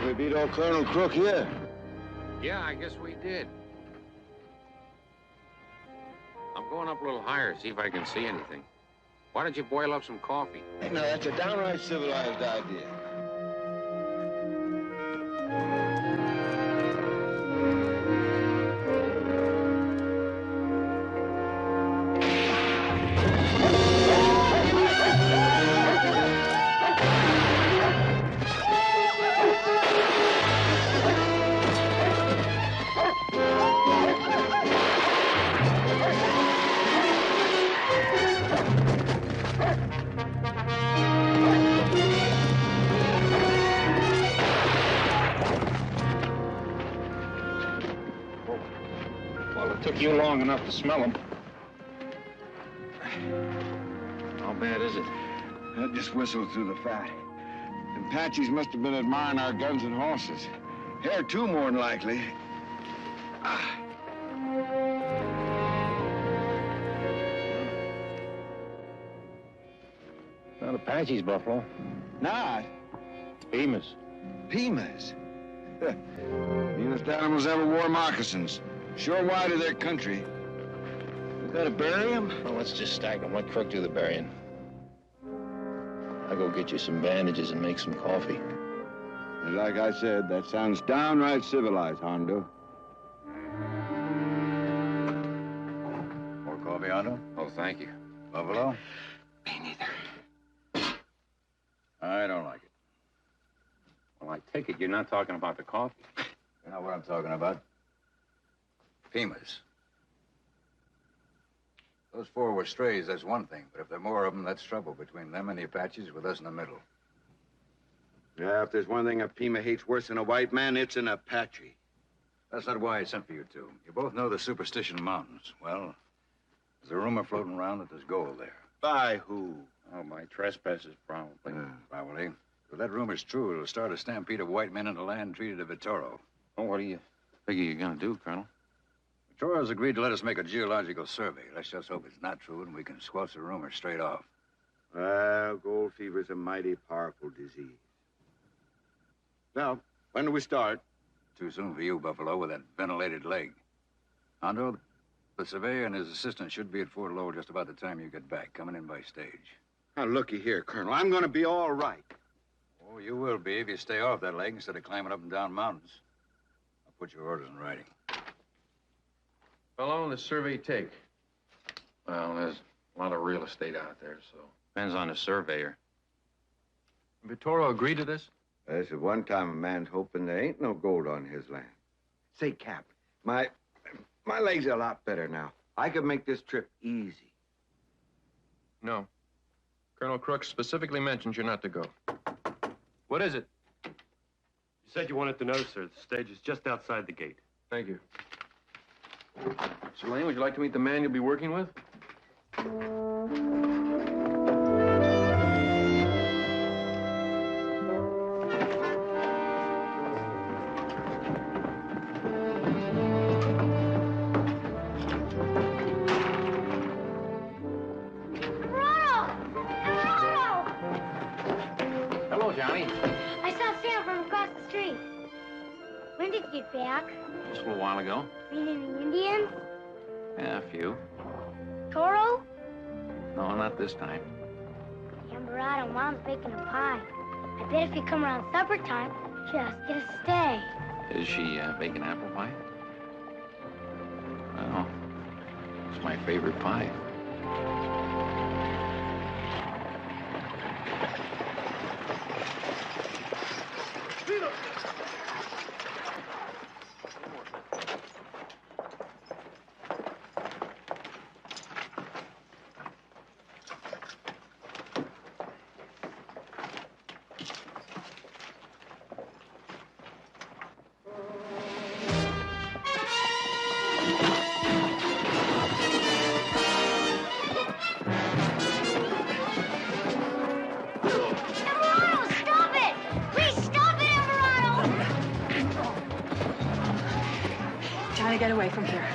We beat old Colonel Crook here. Yeah, I guess we did. I'm going up a little higher, see if I can see anything. Why don't you boil up some coffee? Hey, now, that's a downright civilized idea. Took you long enough to smell them. How bad is it? That just whistled through the fat. The Apaches must have been admiring our guns and horses. Hair, too, more than likely. Not Apaches, Buffalo. Not? Bemis. Pumas. Meanest animals ever wore moccasins. Sure wide of their country. We gotta bury them? Well, let's just stack them. Let Crook do the burying. I'll go get you some bandages and make some coffee. And like I said, that sounds downright civilized, Hondo. More coffee, Hondo? Oh, thank you. Buffalo? Me neither. I don't like it. Well, I take it you're not talking about the coffee. You know what I'm talking about? Pumas. Those four were strays, that's one thing. But if there are more of them, that's trouble between them and the Apaches with us in the middle. Yeah, if there's one thing a Pima hates worse than a white man, it's an Apache. That's not why I sent for you two. You both know the Superstition Mountains. Well, there's a rumor floating around that there's gold there. By who? Oh, by trespassers, probably. Probably. If that rumor's true, it'll start a stampede of white men into land treated of Vitoro. Oh, what do you figure you're gonna do, Colonel? Vitoro's agreed to let us make a geological survey. Let's just hope it's not true and we can squelch the rumor straight off. Well, gold fever's a mighty powerful disease. Now, when do we start? Too soon for you, Buffalo, with that ventilated leg. Hondo, the surveyor and his assistant should be at Fort Lowell just about the time you get back, coming in by stage. Now, looky here, Colonel. I'm gonna be all right. Oh, you will be if you stay off that leg instead of climbing up and down mountains. I'll put your orders in writing. How long will the survey take? Well, there's a lot of real estate out there, so depends on the surveyor. Vitoro agreed to this? This is one time a man's hoping there ain't no gold on his land. Say, Cap, my legs are a lot better now. I could make this trip easy. No. Colonel Crook specifically mentioned you're not to go. What is it? You said you wanted to know, sir. The stage is just outside the gate. Thank you. Sir Lane, would you like to meet the man you'll be working with? Hello, Johnny. I saw Sam from across the street. When did you get back? Just a little while ago. Meet any Indians? Yeah, a few. Toro? No, not this time. Amberado, Mom's baking a pie. I bet if you come around supper time, just get a stay. Is she baking apple pie? Well, it's my favorite pie. Get away from here.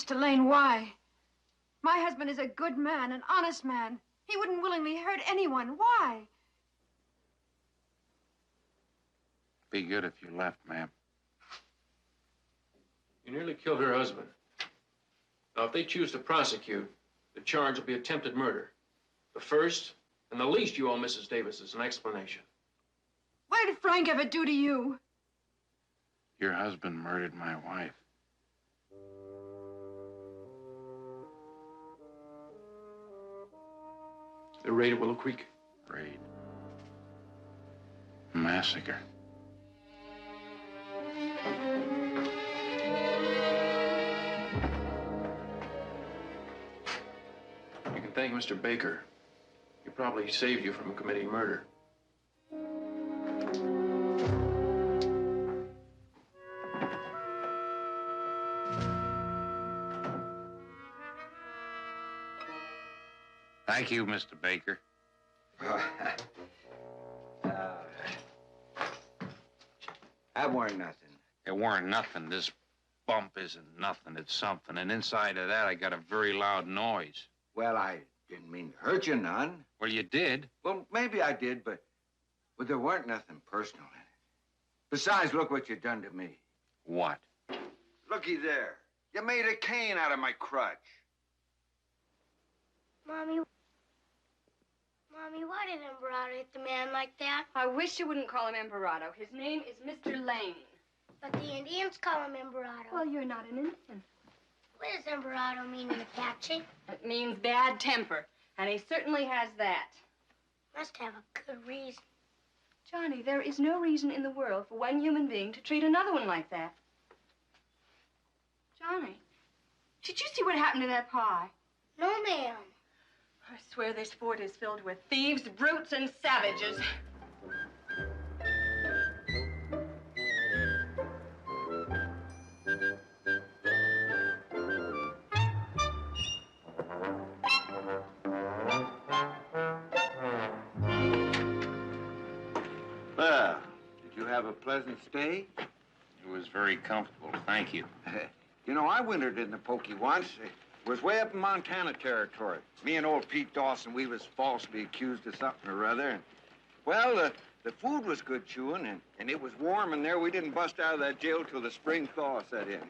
Mr. Lane, why? My husband is a good man, an honest man. He wouldn't willingly hurt anyone. Why? Be good if you left, ma'am. You nearly killed her husband. Now, if they choose to prosecute, the charge will be attempted murder. The first and the least you owe Mrs. Davis is an explanation. What did Frank ever do to you? Your husband murdered my wife. The raid at Willow Creek. Raid. Massacre. You can thank Mr. Baker. He probably saved you from committing murder. Thank you, Mr. Baker. That weren't nothing. It weren't nothing. This bump isn't nothing. It's something. And inside of that, I got a very loud noise. Well, I didn't mean to hurt you none. Well, you did. Well, maybe I did, but there weren't nothing personal in it. Besides, look what you done to me. What? Looky there. You made a cane out of my crutch. Mommy, why did Emperado hit the man like that? I wish you wouldn't call him Emperado. His name is Mr. Lane. But the Indians call him Emperado. Well, you're not an Indian. What does Emperado mean in Apache? It means bad temper, and he certainly has that. Must have a good reason. Johnny, there is no reason in the world for one human being to treat another one like that. Johnny, did you see what happened to that pie? No, ma'am. I swear this fort is filled with thieves, brutes, and savages. Well, did you have a pleasant stay? It was very comfortable. Thank you. You know, I wintered in the Pokey once. It was way up in Montana territory. Me and old Pete Dawson, we was falsely accused of something or other. And, well, the food was good chewing, and it was warm in there. We didn't bust out of that jail till the spring thaw set in.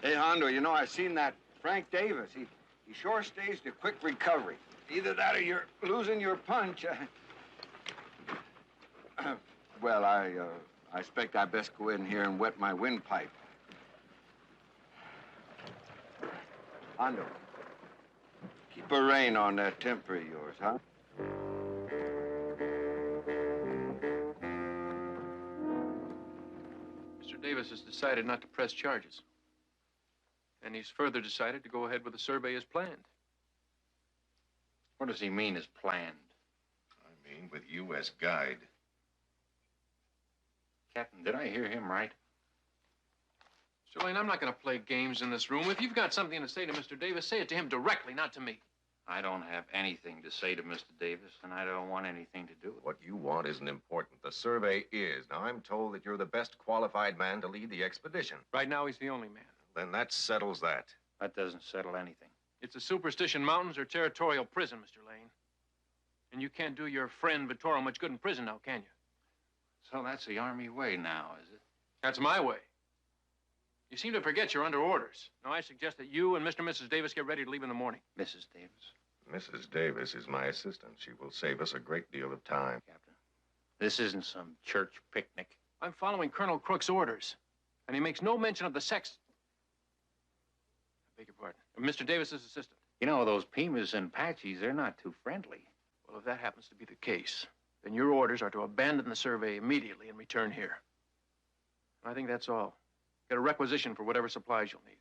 Hey, Hondo, you know, I seen that Frank Davis. He sure staged a quick recovery. Either that or you're losing your punch. Well, I expect I best go in here and wet my windpipe. Hondo, keep a rein on that temper of yours, huh? Mr. Davis has decided not to press charges. And he's further decided to go ahead with the survey as planned. What does he mean as planned? I mean, with you as guide. Captain, did I hear him right? Mr. Lane, I'm not going to play games in this room. If you've got something to say to Mr. Davis, say it to him directly, not to me. I don't have anything to say to Mr. Davis, and I don't want anything to do with it. What you want isn't important. The survey is. Now, I'm told that you're the best qualified man to lead the expedition. Right now, he's the only man. Then that settles that. That doesn't settle anything. It's the Superstition Mountains or territorial prison, Mr. Lane. And you can't do your friend Vittorio much good in prison now, can you? So that's the Army way now, is it? That's my way. You seem to forget you're under orders. Now, I suggest that you and Mr. and Mrs. Davis get ready to leave in the morning. Mrs. Davis? Mrs. Davis is my assistant. She will save us a great deal of time. Captain, this isn't some church picnic. I'm following Colonel Crook's orders, and he makes no mention of the sex. I beg your pardon. Mr. Davis's assistant. You know, those Pimas and Apaches, they're not too friendly. Well, if that happens to be the case, then your orders are to abandon the survey immediately and return here. I think that's all. Get a requisition for whatever supplies you'll need.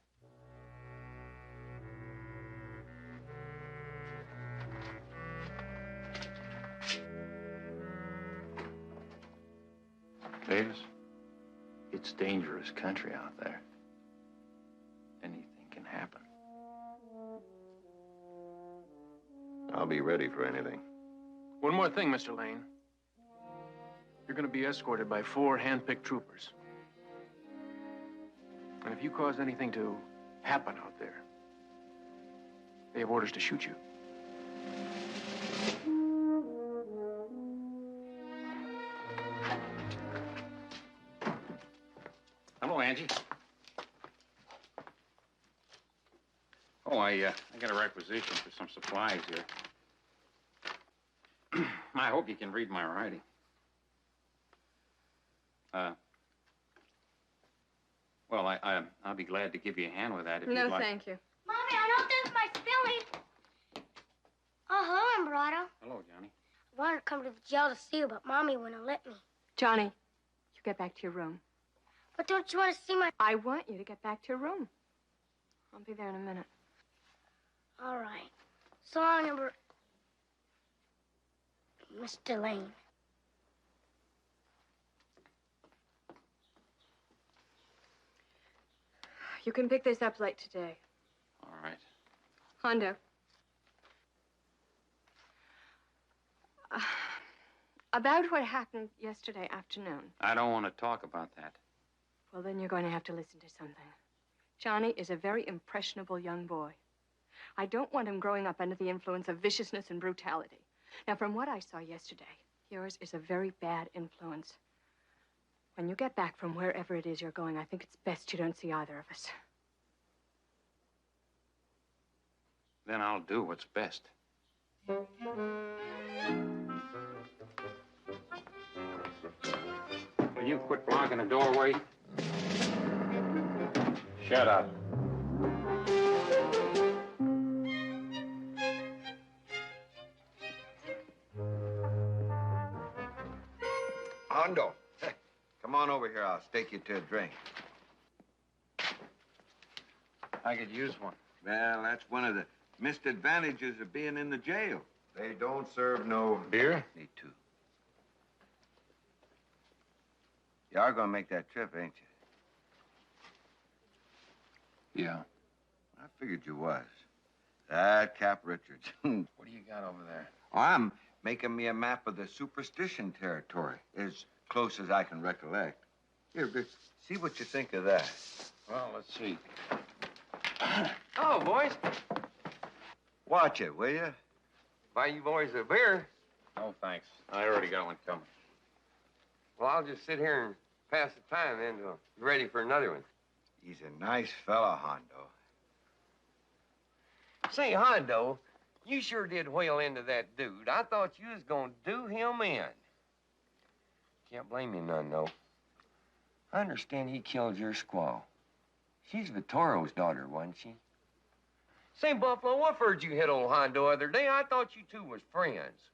Davis, it's dangerous country out there. Anything can happen. I'll be ready for anything. One more thing, Mr. Lane. You're going to be escorted by 4 hand-picked troopers. And if you cause anything to happen out there. They have orders to shoot you. Hello, Angie. Oh, I got a requisition for some supplies here. I hope you can read my writing. Well, I'll be glad to give you a hand with that if you'd like. No, thank you. Mommy, I know there's my spelling. Oh, hello, Emberado. Hello, Johnny. I wanted to come to the jail to see you, but Mommy wouldn't let me. Johnny, you get back to your room. But don't you want to see my... I want you to get back to your room. I'll be there in a minute. All right. So long, Ember... Mr. Lane. You can pick this up late today. All right. Hondo. About what happened yesterday afternoon. I don't want to talk about that. Well, then you're going to have to listen to something. Johnny is a very impressionable young boy. I don't want him growing up under the influence of viciousness and brutality. Now, from what I saw yesterday, yours is a very bad influence. When you get back from wherever it is you're going, I think it's best you don't see either of us. Then I'll do what's best. Will you quit blocking the doorway? Shut up. Hondo, come on over here. I'll stake you to a drink. I could use one. Well, that's one of the missed advantages of being in the jail. They don't serve no... Beer? Me too. You are gonna make that trip, ain't you? Yeah. I figured you was. That Cap Richards. What do you got over there? I'm making me a map of the Superstition territory, as close as I can recollect. Here, see what you think of that. Well, let's see. Oh, boys. Watch it, will you? Buy you boys a beer. No, thanks. I already got one coming. Well, I'll just sit here and pass the time then till you're ready for another one. He's a nice fella, Hondo. Say, Hondo, you sure did whale into that dude. I thought you was gonna do him in. Can't blame you none, though. I understand he killed your squaw. She's Vittorio's daughter, wasn't she? Say, Buffalo, what for you hit old Hondo the other day? I thought you two was friends.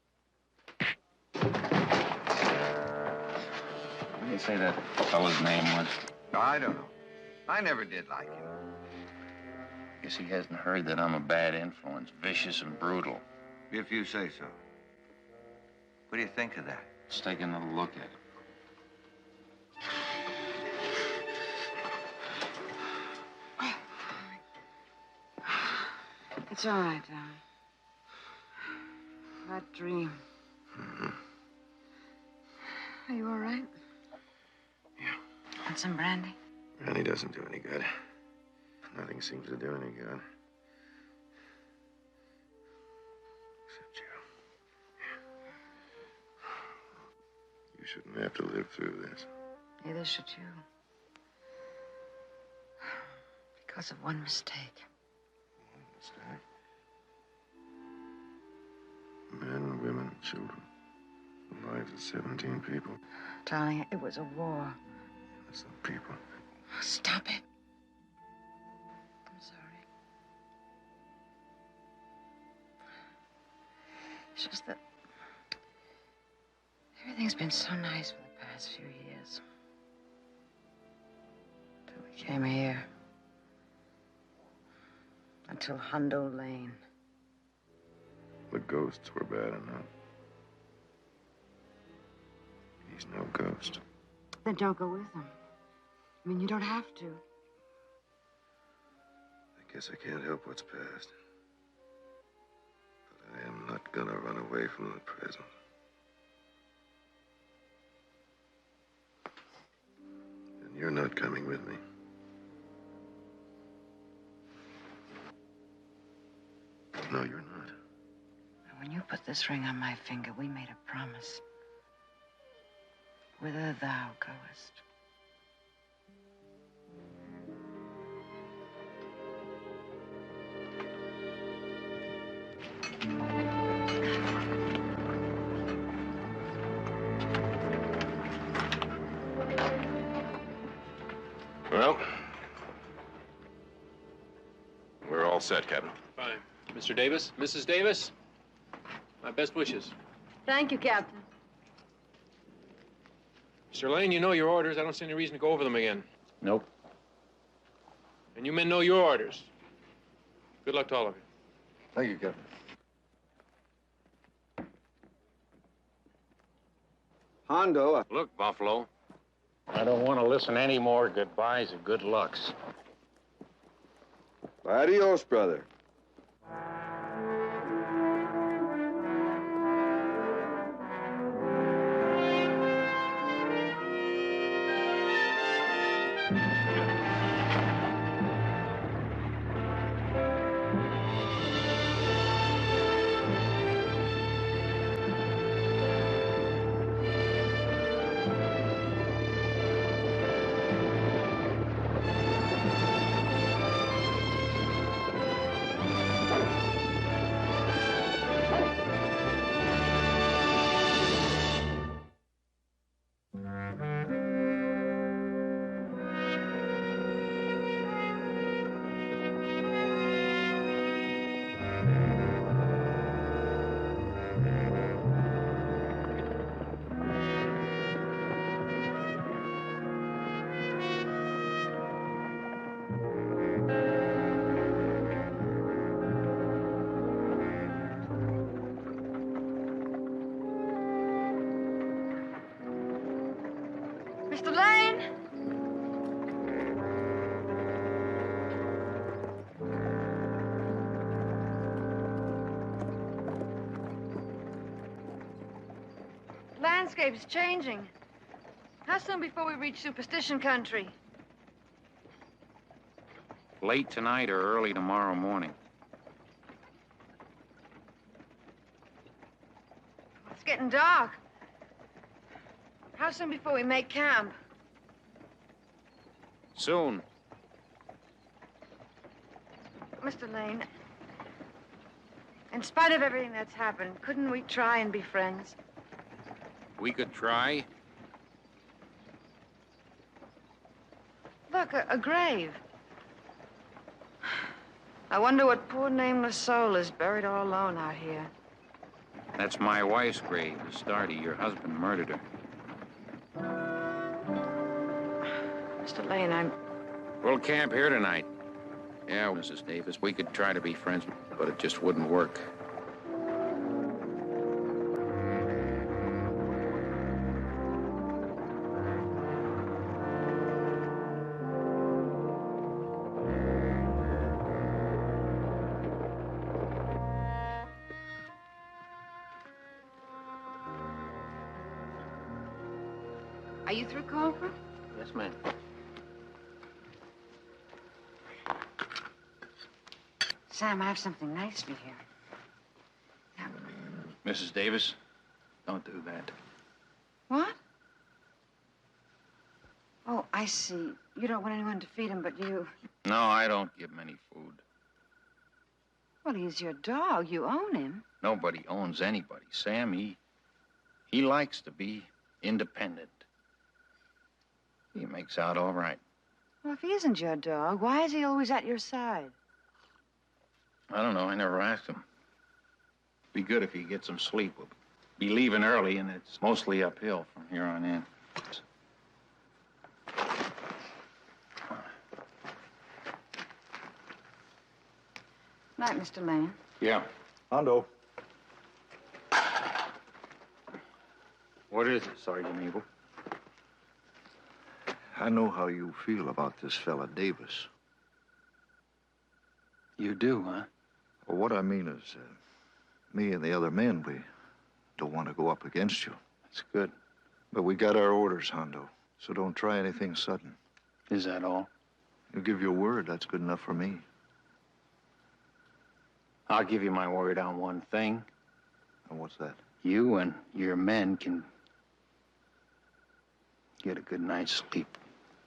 What do you say that fellow's name was? I don't know. I never did like him. Guess he hasn't heard that I'm a bad influence, vicious and brutal. If you say so. What do you think of that? Let's take another look at it. It's all right, darling. That dream. Are you all right? Yeah. Want some brandy? Brandy doesn't do any good. Nothing seems to do any good. Except you. You shouldn't have to live through this. Neither should you. Because of one mistake. One mistake. Men, women, and children. The lives of 17 people. Darling, it was a war. That's the people. Stop it. I'm sorry. It's just that everything's been so nice for the past few years. Till we came here. Until Hondo Lane. The ghosts were bad enough. He's no ghost. Then don't go with them. I mean, you don't have to. I guess I can't help what's past. But I am not gonna run away from the present. And you're not coming with me. No, you're not. When you put this ring on my finger, we made a promise. Whither thou goest. Well, we're all set, Captain. Fine. Mr. Davis, Mrs. Davis, my best wishes. Thank you, Captain. Mr. Lane, you know your orders. I don't see any reason to go over them again. Nope. And you men know your orders. Good luck to all of you. Thank you, Captain. Hondo. Look, Buffalo, I don't want to listen to any more goodbyes and good lucks. Adios, brother. Mr. Lane! Landscape's changing. How soon before we reach Superstition country? Late tonight or early tomorrow morning. It's getting dark. How soon before we make camp? Soon. Mr. Lane, in spite of everything that's happened, couldn't we try and be friends? We could try. Look, a grave. I wonder what poor nameless soul is buried all alone out here. That's my wife's grave, Astardi. Your husband murdered her. Mr. Lane, We'll camp here tonight. Yeah, Mrs. Davis, we could try to be friends, but it just wouldn't work. Are you through, Corporal? Yes, ma'am. Sam, I have something nice for you. Now, Mrs. Davis, don't do that. what? Oh, I see. You don't want anyone to feed him but you. No, I don't give him any food. Well, he's your dog. You own him. Nobody owns anybody. Sam, he likes to be independent. He makes out all right. Well, if he isn't your dog, why is he always at your side? I don't know. I never asked him. Be good if he gets some sleep. We'll be leaving early, and it's mostly uphill from here on in. Night, Mr. Lane. Yeah. Hondo. What is it, Sergeant Abel? I know how you feel about this fella Davis. You do, huh? Well, what I mean is, me and the other men, we don't want to go up against you. That's good. But we got our orders, Hondo, so don't try anything sudden. Is that all? You give your word, that's good enough for me. I'll give you my word on one thing. And what's that? You and your men can get a good night's sleep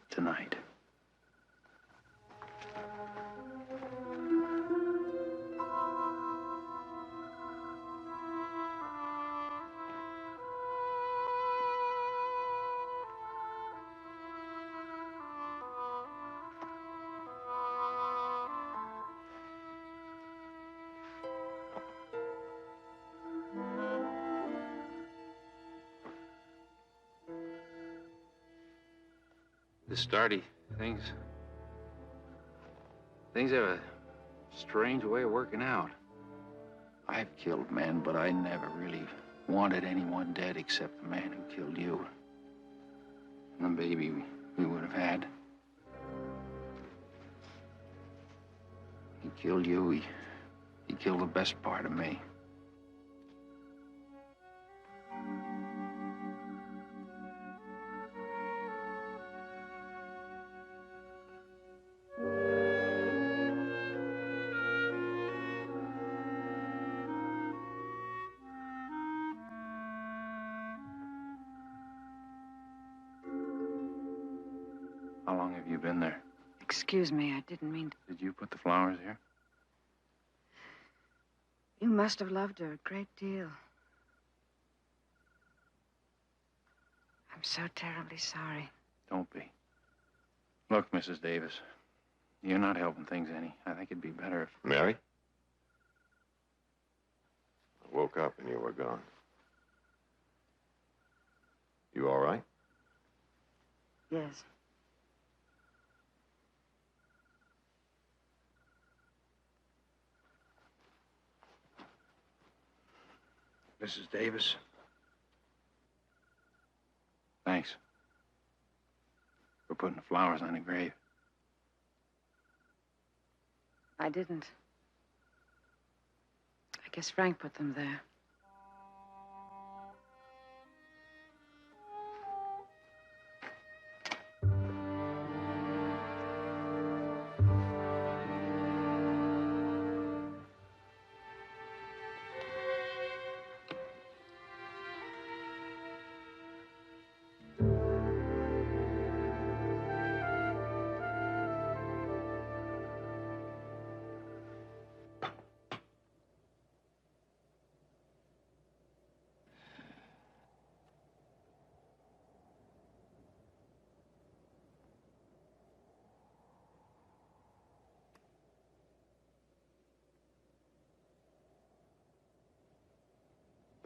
tonight. This Stardy, things have a strange way of working out. I've killed men, but I never really wanted anyone dead except the man who killed you. And the baby we would have had. He killed you. He killed the best part of me. How long have you been there? Excuse me, I didn't mean to. Did you put the flowers here? You must have loved her a great deal. I'm so terribly sorry. Don't be. Look, Mrs. Davis, you're not helping things any. I think it'd be better if... Mary? I woke up and you were gone. You all right? Yes. Mrs. Davis. Thanks for putting the flowers on the grave. I didn't. I guess Frank put them there.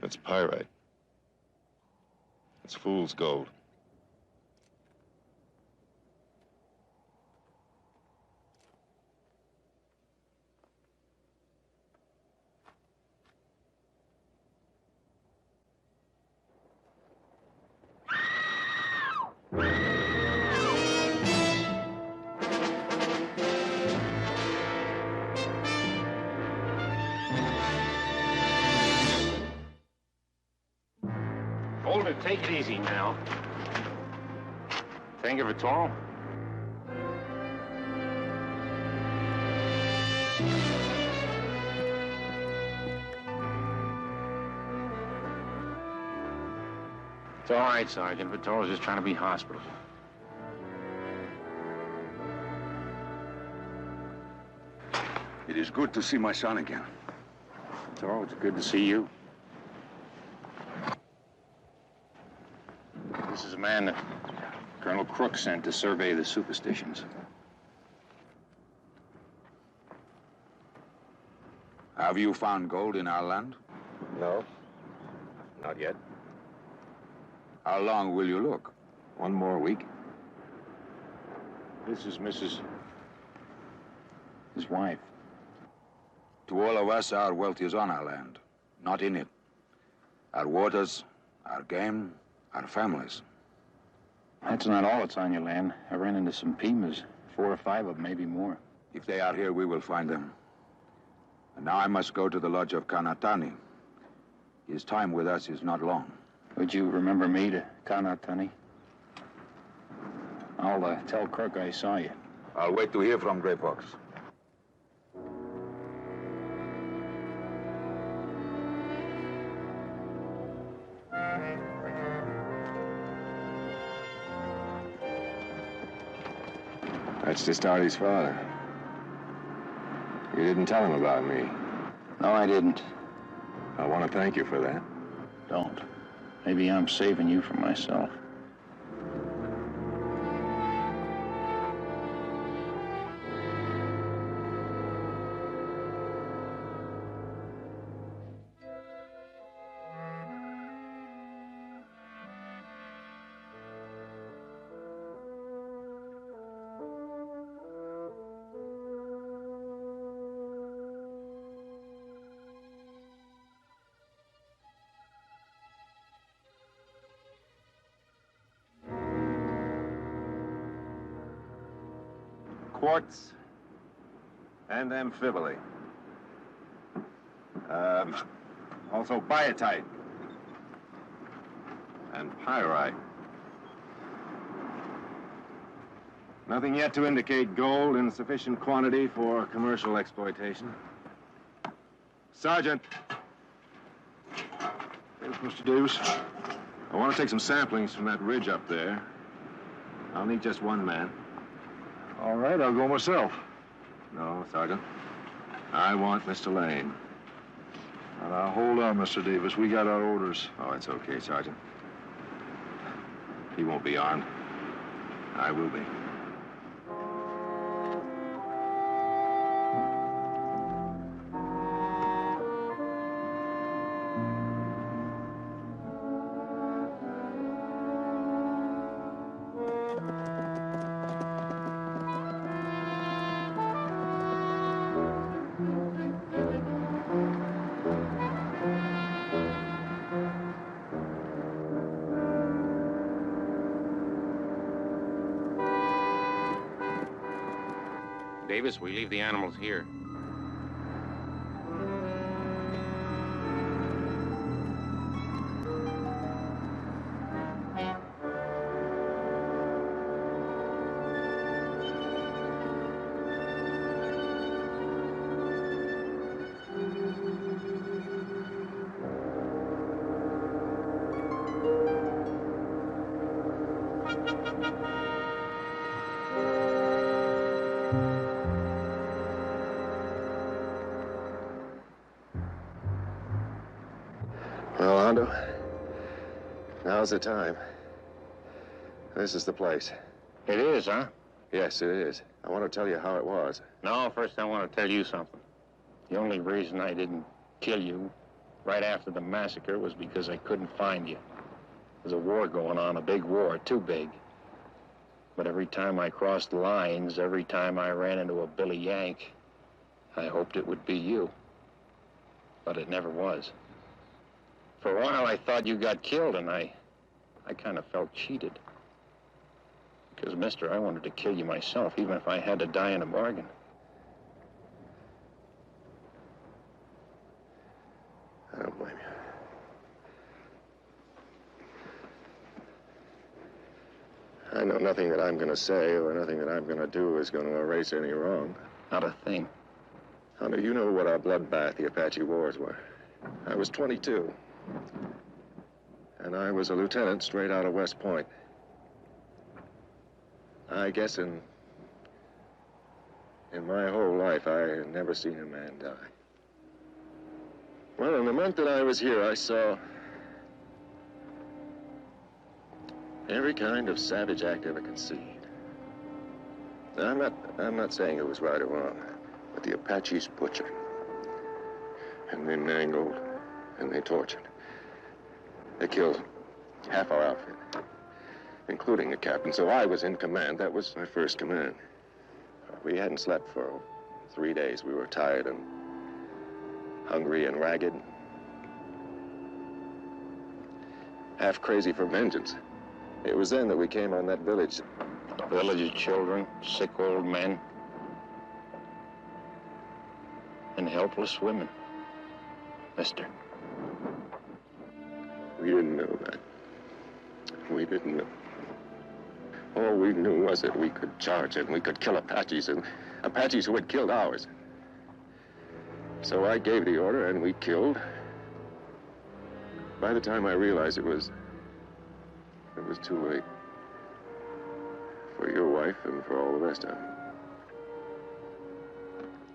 It's pyrite. It's fool's gold. Hold it, take it easy now. Think of it all? It's all right, Sergeant. Vittorio's just trying to be hospitable. It is good to see my son again. Vittorio, it's good to see you. This is a man that Colonel Crook sent to survey the superstitions. Have you found gold in our land? No, not yet. How long will you look? One more week. This is his wife. To all of us, our wealth is on our land, not in it. Our waters, our game, our families. That's not all that's on your land. I ran into some Pimas, 4 or 5 of them, maybe more. If they are here, we will find them. And now I must go to the lodge of Kanatani. His time with us is not long. Would you remember me to Kanatani? I'll tell Crook I saw you. I'll wait to hear from Grey Fox. That's just Artie's father. You didn't tell him about me. No, I didn't. I want to thank you for that. Don't. Maybe I'm saving you from myself. Quartz and amphiboly. Also biotite and pyrite. Nothing yet to indicate gold in sufficient quantity for commercial exploitation. Sergeant. Yes, Mr. Davis. I want to take some samplings from that ridge up there. I'll need just one man. All right, I'll go myself. No, Sergeant. I want Mr. Lane. Now, hold on, Mr. Davis. We got our orders. Oh, it's okay, Sergeant. He won't be armed. I will be. Davis, we leave the animals here. Well, Hondo, now's the time. This is the place. It is, huh? Yes, it is. I want to tell you how it was. No, first I want to tell you something. The only reason I didn't kill you right after the massacre was because I couldn't find you. There's a war going on, a big war, too big. But every time I crossed lines, every time I ran into a Billy Yank, I hoped it would be you. But it never was. For a while, I thought you got killed, and I kind of felt cheated. Because, mister, I wanted to kill you myself, even if I had to die in a bargain. I don't blame you. I know nothing that I'm going to say or nothing that I'm going to do is going to erase any wrong. Not a thing. Hondo, you know what a bloodbath the Apache Wars were. I was 22. And I was a lieutenant straight out of West Point. I guess in my whole life, I had never seen a man die. Well, in the month that I was here, I saw every kind of savage act ever conceived. I'm not saying it was right or wrong, but the Apaches butchered, and they mangled, and they tortured. They killed half our outfit, including the captain. So I was in command. That was my first command. We hadn't slept for 3 days. We were tired and hungry and ragged. Half crazy for vengeance. It was then that we came on that village. A village of children, sick old men, and helpless women, mister. We didn't know that. We didn't know. All we knew was that we could charge it and we could kill Apaches, and Apaches who had killed ours. So I gave the order and we killed. By the time I realized it was too late. For your wife and for all the rest of them.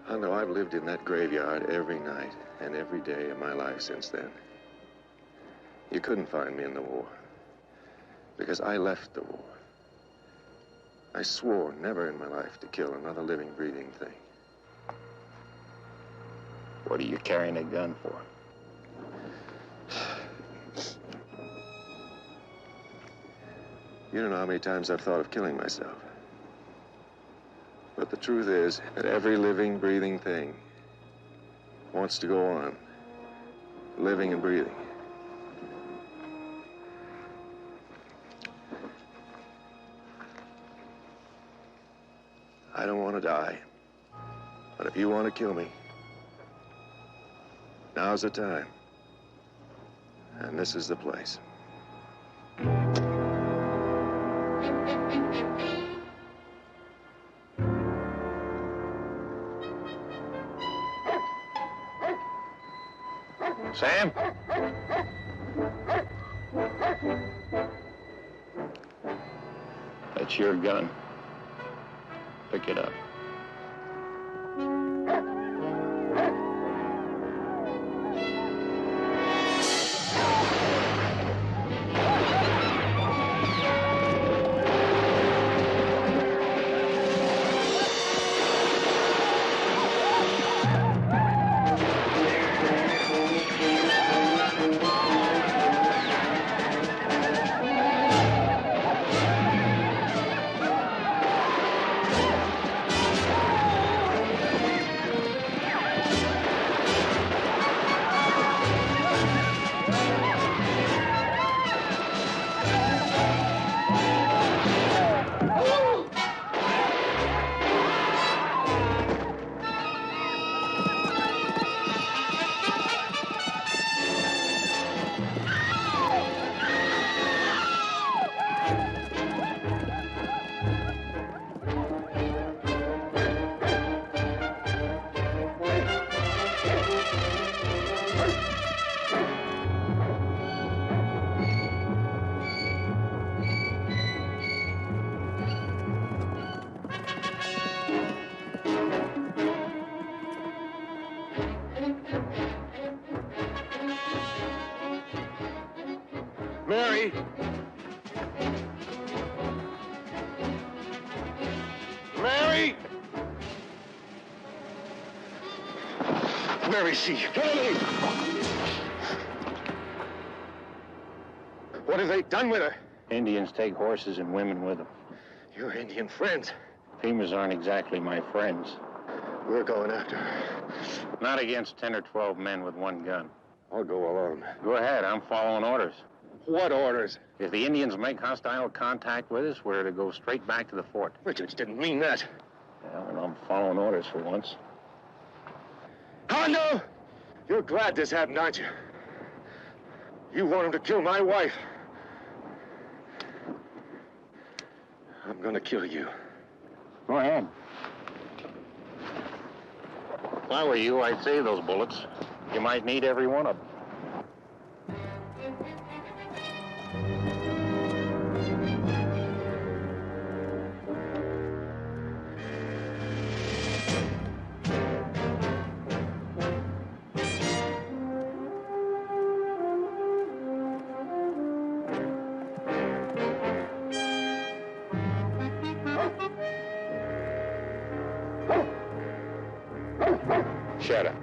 Hondo, I've lived in that graveyard every night and every day of my life since then. You couldn't find me in the war, because I left the war. I swore never in my life to kill another living, breathing thing. What are you carrying a gun for? You don't know how many times I've thought of killing myself. But the truth is that every living, breathing thing wants to go on, living and breathing. I don't want to die, but if you want to kill me, now's the time, and this is the place. Sam? That's your gun. Pick it up. Mary! Mary! Mary, see you. What have they done with her? Indians take horses and women with them. Your Indian friends. Femurs aren't exactly my friends. We're going after her. Not against 10 or 12 men with one gun. I'll go alone. Go ahead, I'm following orders. What orders? If the Indians make hostile contact with us, we're to go straight back to the fort. Richards didn't mean that. Well, and I'm following orders for once. Hondo! You're glad this happened, aren't you? You want him to kill my wife. I'm gonna kill you. Go ahead. If I were you, I'd save those bullets. You might need every one of them. Shut up.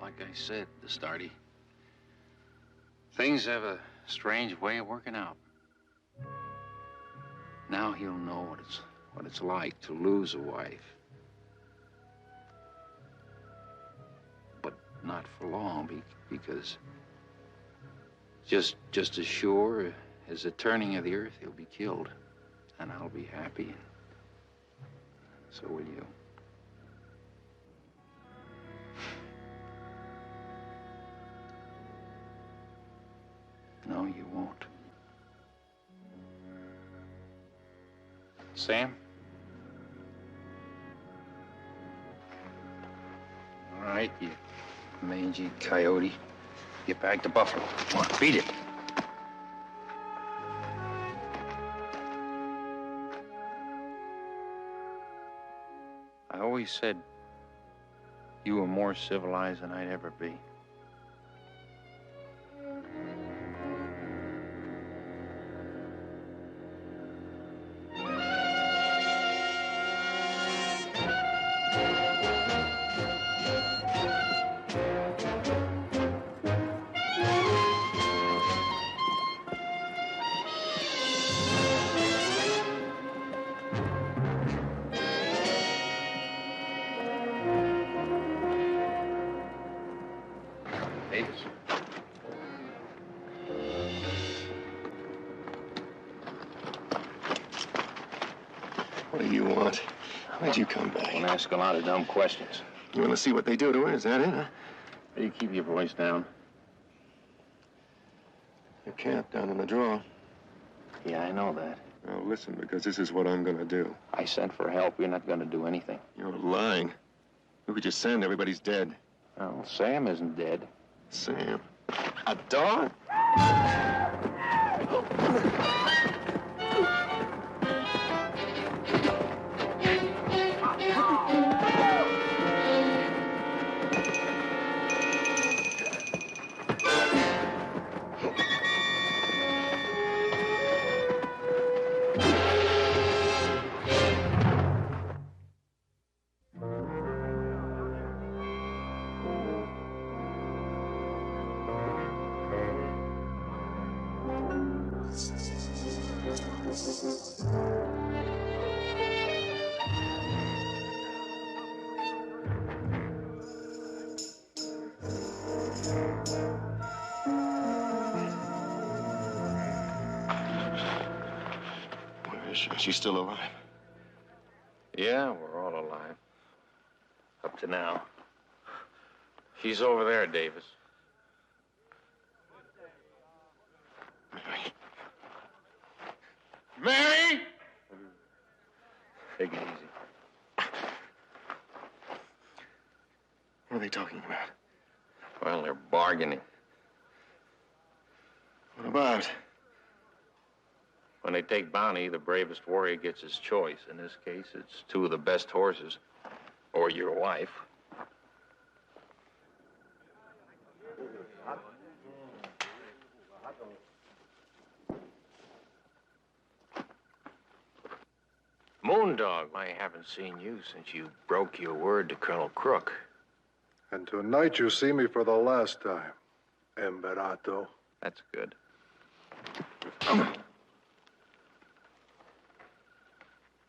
Like I said, Destardi, things have a strange way of working out. Now he'll know what it's like to lose a wife. But not for long, because just as sure as the turning of the earth, he'll be killed. And I'll be happy, and so will you. No, you won't. Sam? All right, you mangy coyote. Get back to Buffalo. Come on, beat it. I always said you were more civilized than I'd ever be. What do you want? Why'd you come back? Don't ask a lot of dumb questions. You want to see what they do to her? Is that it, huh? Hey, you keep your voice down. You're camped down in the draw. Yeah, I know that. Now, listen, because this is what I'm going to do. I sent for help. You're not going to do anything. You're lying. Who could you send? Everybody's dead. Well, Sam isn't dead. Sam? A dog? She's still alive. Yeah, we're all alive. Up to now. She's over there, Davis. Mary! Take it easy. What are they talking about? Well, they're bargaining. What about? When they take bounty, the bravest warrior gets his choice. In this case, it's two of the best horses. Or your wife. Moondog, I haven't seen you since you broke your word to Colonel Crook. And tonight you see me for the last time, Emberato. That's good.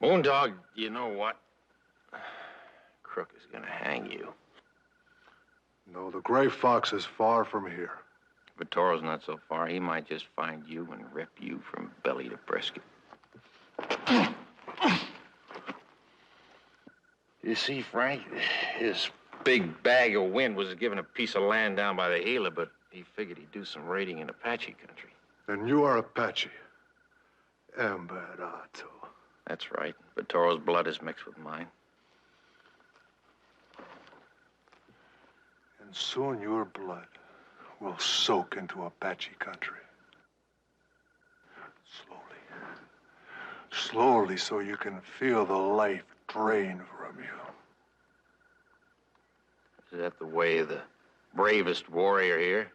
Moondog, you know what? Crook is gonna hang you. No, the Gray Fox is far from here. But Toro's not so far. He might just find you and rip you from belly to brisket. You see, Frank, his big bag of wind was given a piece of land down by the Gila, but he figured he'd do some raiding in Apache country. And you are Apache. Emberato. That's right. But Toro's blood is mixed with mine. And soon your blood will soak into Apache country. Slowly, so you can feel the life drain from you. Is that the way of the bravest warrior here?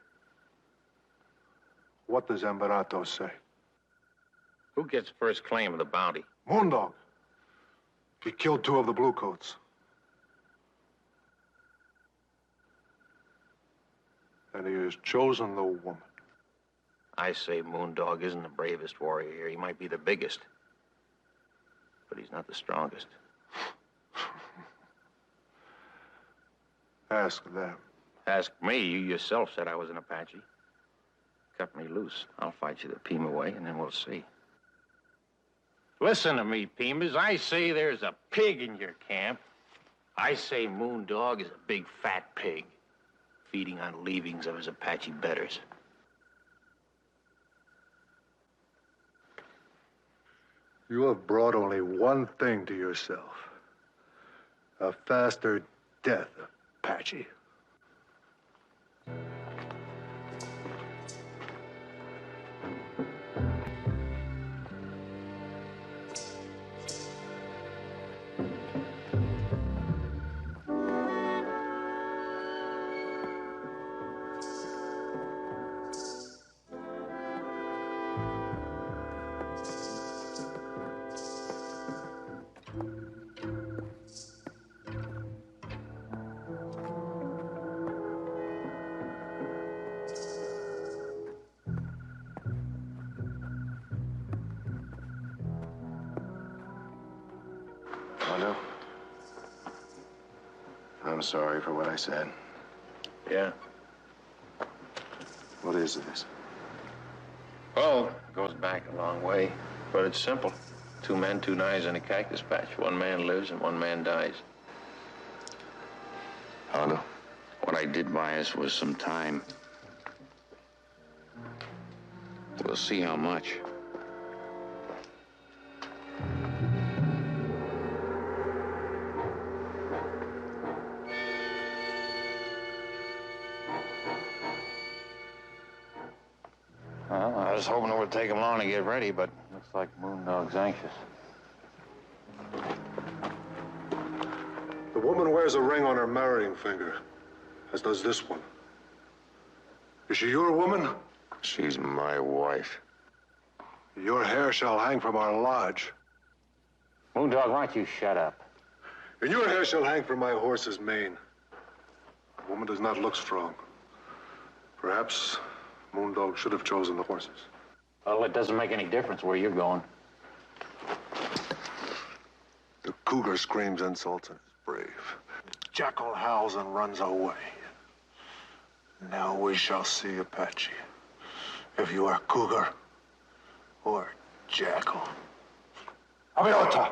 What does Emberato say? Who gets first claim of the bounty? Moondog. He killed 2 of the bluecoats. And he has chosen the woman. I say Moondog isn't the bravest warrior here. He might be the biggest. But he's not the strongest. Ask them. Ask me. You yourself said I was an Apache. Cut me loose. I'll fight you the Pima way, and then we'll see. Listen to me, Pimas. I say there's a pig in your camp. I say Moondog is a big fat pig, feeding on leavings of his Apache betters. You have brought only one thing to yourself. A faster death, Apache. Hondo, I'm sorry for what I said. Yeah? What is this? Oh, it goes back a long way, but it's simple. 2 men, 2 knives, and a cactus patch. 1 man lives and 1 man dies. Hondo? What I did buy us was some time. We'll see how much. Well, I was hoping it would take him long to get ready, but looks like Moondog's anxious. The woman wears a ring on her marrying finger, as does this one. Is she your woman? She's my wife. Your hair shall hang from our lodge. Moondog, why don't you shut up? And your hair shall hang from my horse's mane. The woman does not look strong. Perhaps Moondog should have chosen the horses. Well, it doesn't make any difference where you're going. The cougar screams insults and is brave. Jackal howls and runs away. Now we shall see, Apache, if you are cougar or jackal. Aviota!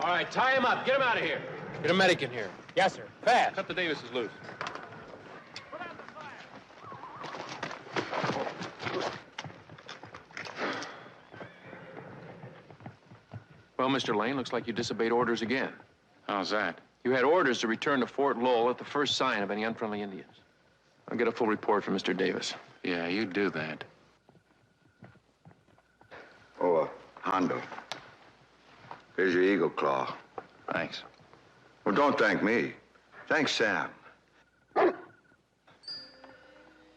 All right, tie him up. Get him out of here. Get a medic in here. Yes, sir. Fast. Cut the Davises loose. Well, Mr. Lane, looks like you disobeyed orders again. How's that? You had orders to return to Fort Lowell at the first sign of any unfriendly Indians. I'll get a full report from Mr. Davis. Yeah, you do that. Oh, Hondo. Here's your eagle claw. Thanks. Well, don't thank me. Thanks, Sam.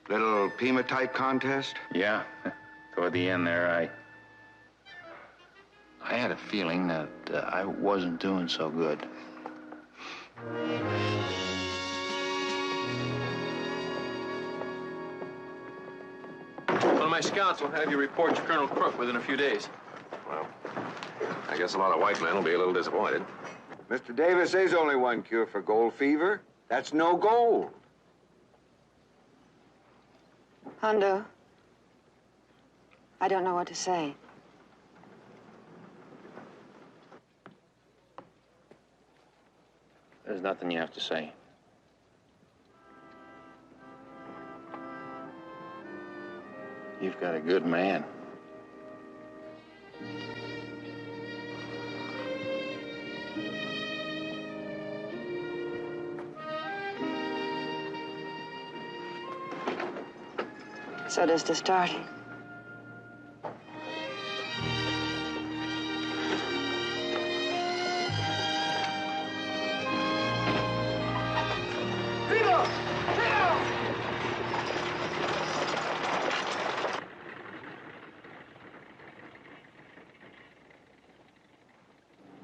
Little Pima-type contest? Yeah. Toward the end there, I had a feeling that I wasn't doing so good. One of my scouts will have you report to Colonel Crook within a few days. Well, I guess a lot of white men will be a little disappointed. Mr. Davis, there's only one cure for gold fever. That's no gold. Hondo, I don't know what to say. There's nothing you have to say. You've got a good man. So does the starting.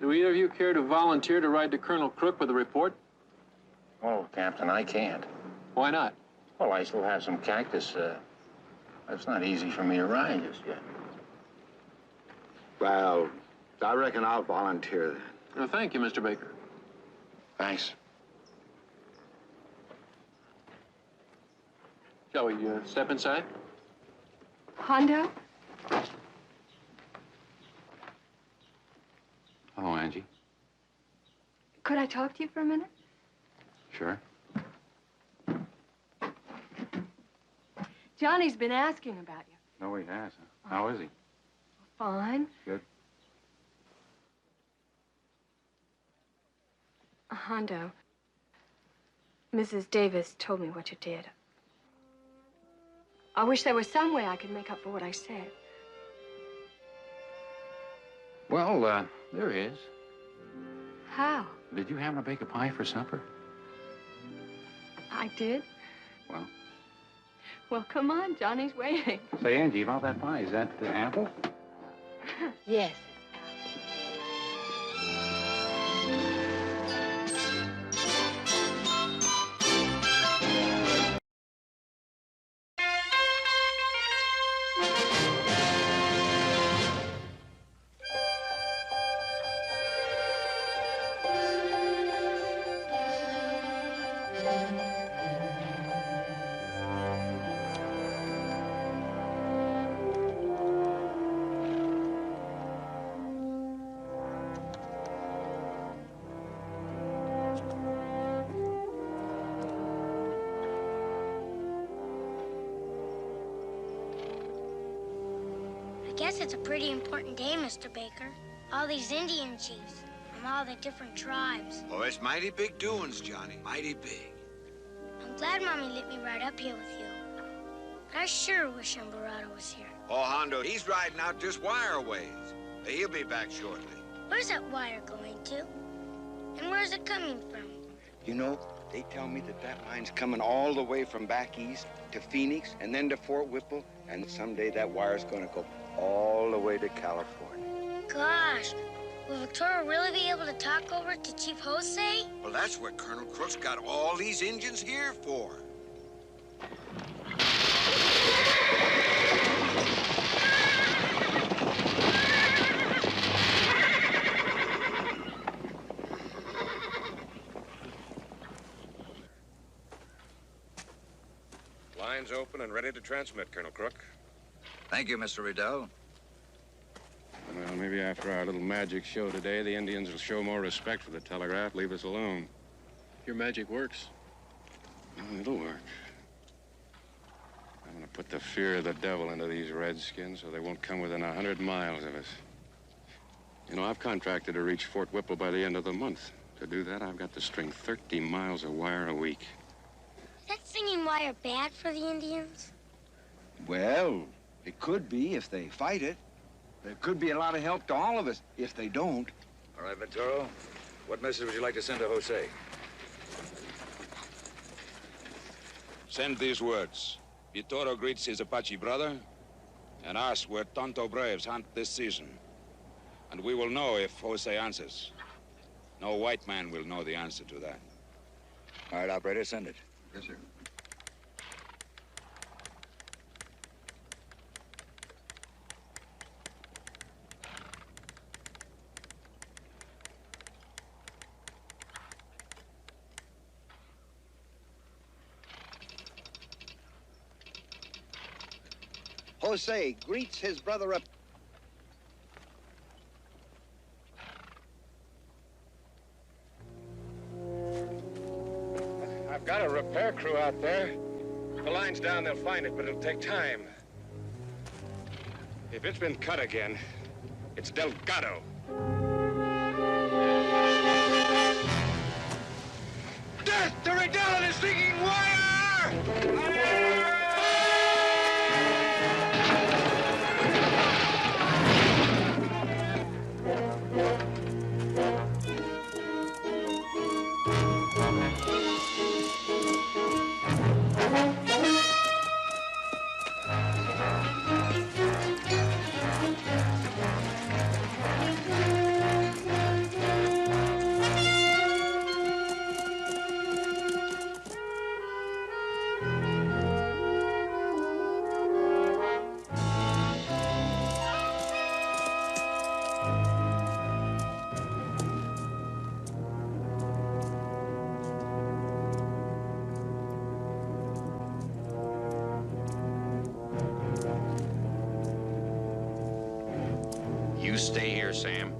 Do either of you care to volunteer to ride to Colonel Crook with a report? Oh, Captain, I can't. Why not? Well, I still have some cactus. It's not easy for me to ride just yet. Well, I reckon I'll volunteer then. Well, thank you, Mr. Baker. Thanks. Shall we step inside? Hondo? Hello, Angie. Could I talk to you for a minute? Sure. Johnny's been asking about you. No, he hasn't. How is he? Fine. Good. Hondo, Mrs. Davis told me what you did. I wish there was some way I could make up for what I said. Well, there is. How? Did you happen to bake a pie for supper? I did? Well? Well, come on, Johnny's waiting. Say, Angie, about that pie, is that apple? Yes. I guess it's a pretty important day, Mr. Baker. All these Indian chiefs from all the different tribes. Oh, it's mighty big doings, Johnny. Mighty big. I'm glad Mommy let me ride up here with you. But I sure wish Ember was here. Oh, Hondo, he's riding out just wire ways. He'll be back shortly. Where's that wire going to? And where's it coming from? You know, they tell me that line's coming all the way from back east to Phoenix and then to Fort Whipple, and someday that wire's gonna go all the way to California. Gosh, will Victoria really be able to talk over to Chief Jose? Well, that's what Colonel Crook's got all these Indians here for. Lines open and ready to transmit, Colonel Crook. Thank you, Mr. Riddell. Well, maybe after our little magic show today, the Indians will show more respect for the telegraph, leave us alone. Your magic works. Oh, it'll work. I'm gonna put the fear of the devil into these redskins so they won't come within 100 miles of us. You know, I've contracted to reach Fort Whipple by the end of the month. To do that, I've got to string 30 miles of wire a week. Is that singing wire bad for the Indians? Well, it could be if they fight it. There could be a lot of help to all of us if they don't. All right, Venturo. What message would you like to send to Jose? Send these words. Vitoro greets his Apache brother and asks where Tonto Braves hunt this season. And we will know if Jose answers. No white man will know the answer to that. All right, operator, send it. Yes, sir. Jose greets his brother up. I've got a repair crew out there. If the line's down, they'll find it, but it'll take time. If it's been cut again, it's Delgato. Death to Riddell and his singing wire! You stay here, Sam.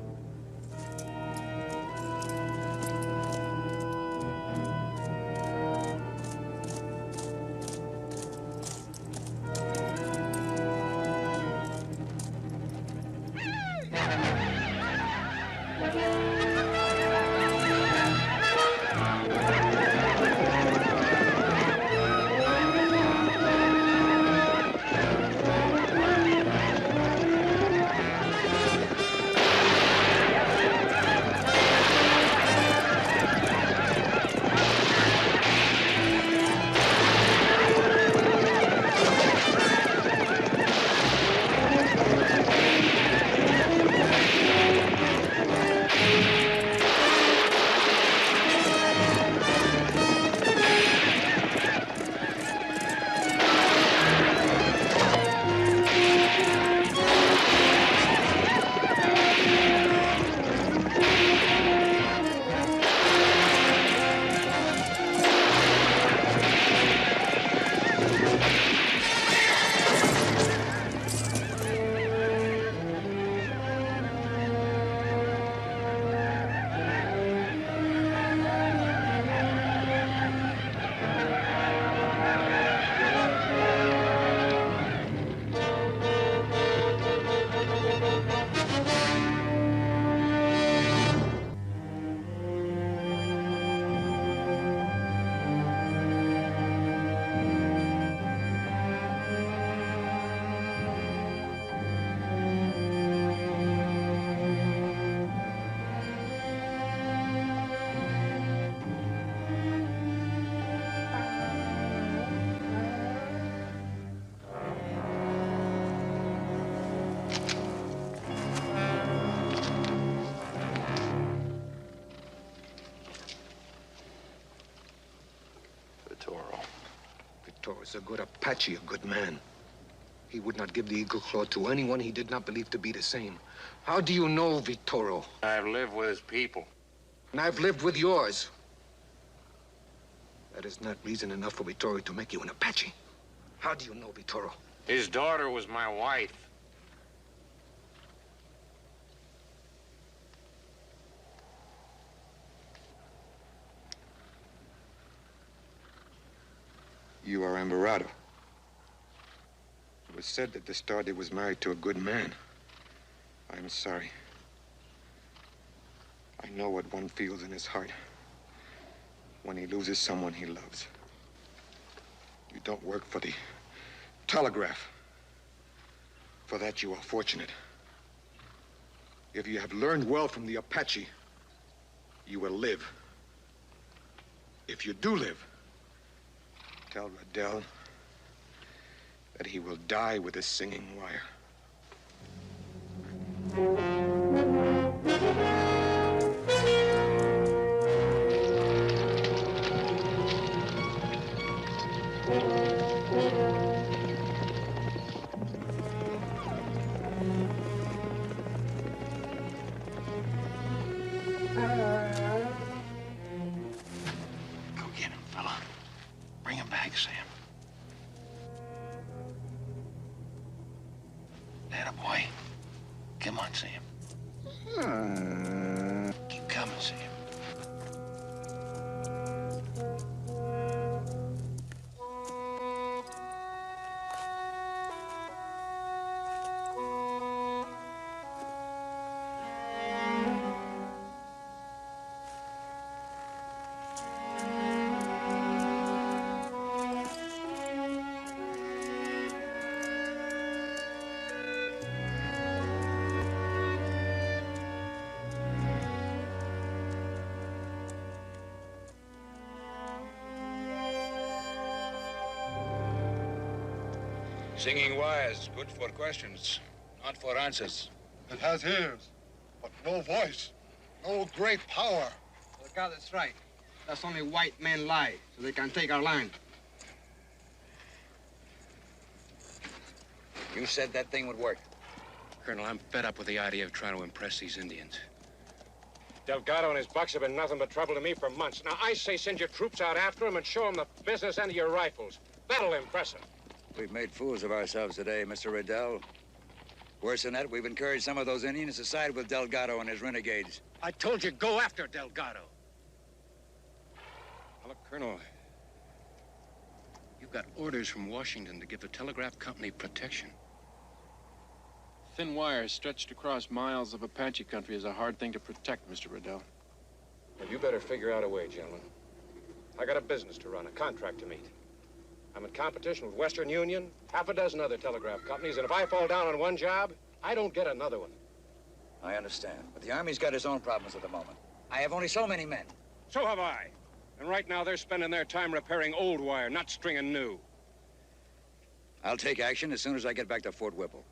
Was a good Apache, a good man. He would not give the eagle claw to anyone he did not believe to be the same. How do you know, Vittorio? I've lived with his people. And I've lived with yours. That is not reason enough for Vittorio to make you an Apache. How do you know, Vittorio? His daughter was my wife. You are Emberado. It was said that the Stardy was married to a good man. I'm sorry. I know what one feels in his heart when he loses someone he loves. You don't work for the telegraph. For that, you are fortunate. If you have learned well from the Apache, you will live. If you do live, tell Riddell that he will die with a singing wire. Go get him, fella. Bring him back, Sam. Atta boy. Come on, Sam. Keep coming, Sam. Singing wires, good for questions, not for answers. It has ears, but no voice, no great power. The God is right. That's only white men lie, so they can take our land. You said that thing would work. Colonel, I'm fed up with the idea of trying to impress these Indians. Delgato and his bucks have been nothing but trouble to me for months. Now, I say send your troops out after them and show them the business end of your rifles. That'll impress them. We've made fools of ourselves today, Mr. Riddell. Worse than that, we've encouraged some of those Indians to side with Delgato and his renegades. I told you, go after Delgato. Now, look, Colonel, you've got orders from Washington to give the telegraph company protection. Thin wires stretched across miles of Apache country is a hard thing to protect, Mr. Riddell. Well, you better figure out a way, gentlemen. I got a business to run, a contract to meet. I'm in competition with Western Union, half a dozen other telegraph companies, and if I fall down on one job, I don't get another one. I understand, but the Army's got its own problems at the moment. I have only so many men. So have I. And right now, they're spending their time repairing old wire, not stringing new. I'll take action as soon as I get back to Fort Whipple.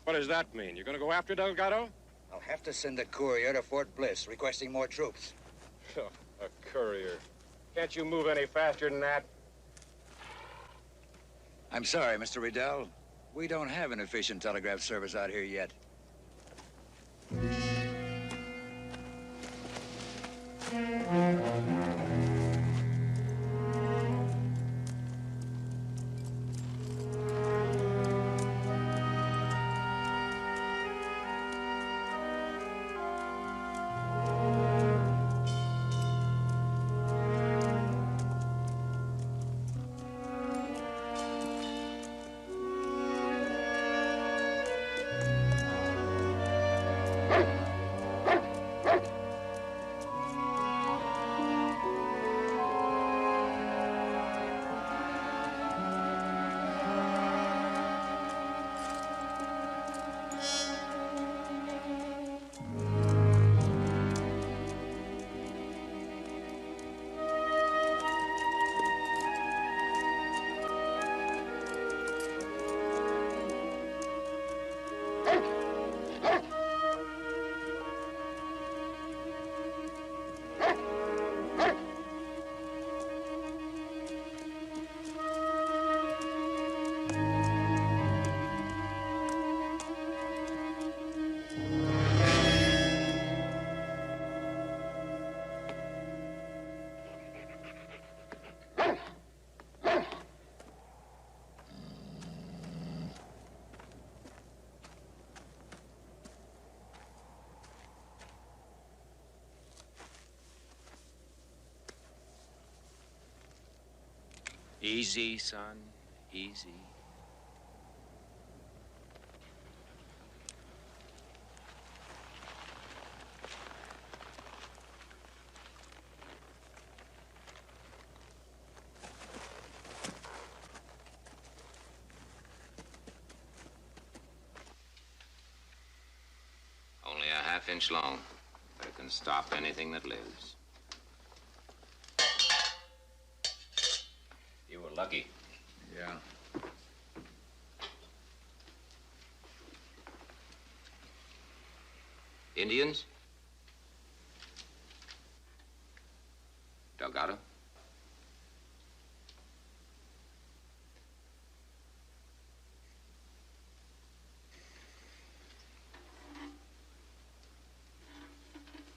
What does that mean? You're going to go after Delgato? I'll have to send a courier to Fort Bliss requesting more troops. A courier. Can't you move any faster than that? I'm sorry, Mr. Riddell. We don't have an efficient telegraph service out here yet. Easy, son, easy. Only a half-inch long, but it can stop anything that lives. You were lucky. Yeah. Indians? Delgato?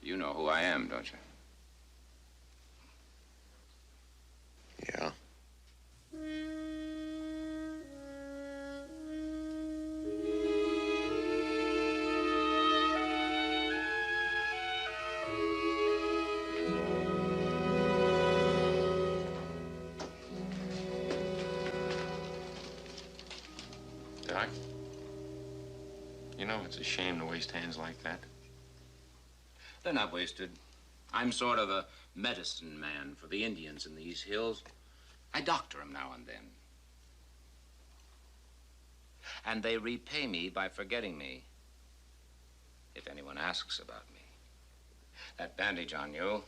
You know who I am, don't you? Yeah. Doc, you know it's a shame to waste hands like that. They're not wasted. I'm sort of a medicine man for the Indians in these hills. I doctor them now and then. And they repay me by forgetting me, if anyone asks about me. That bandage on you,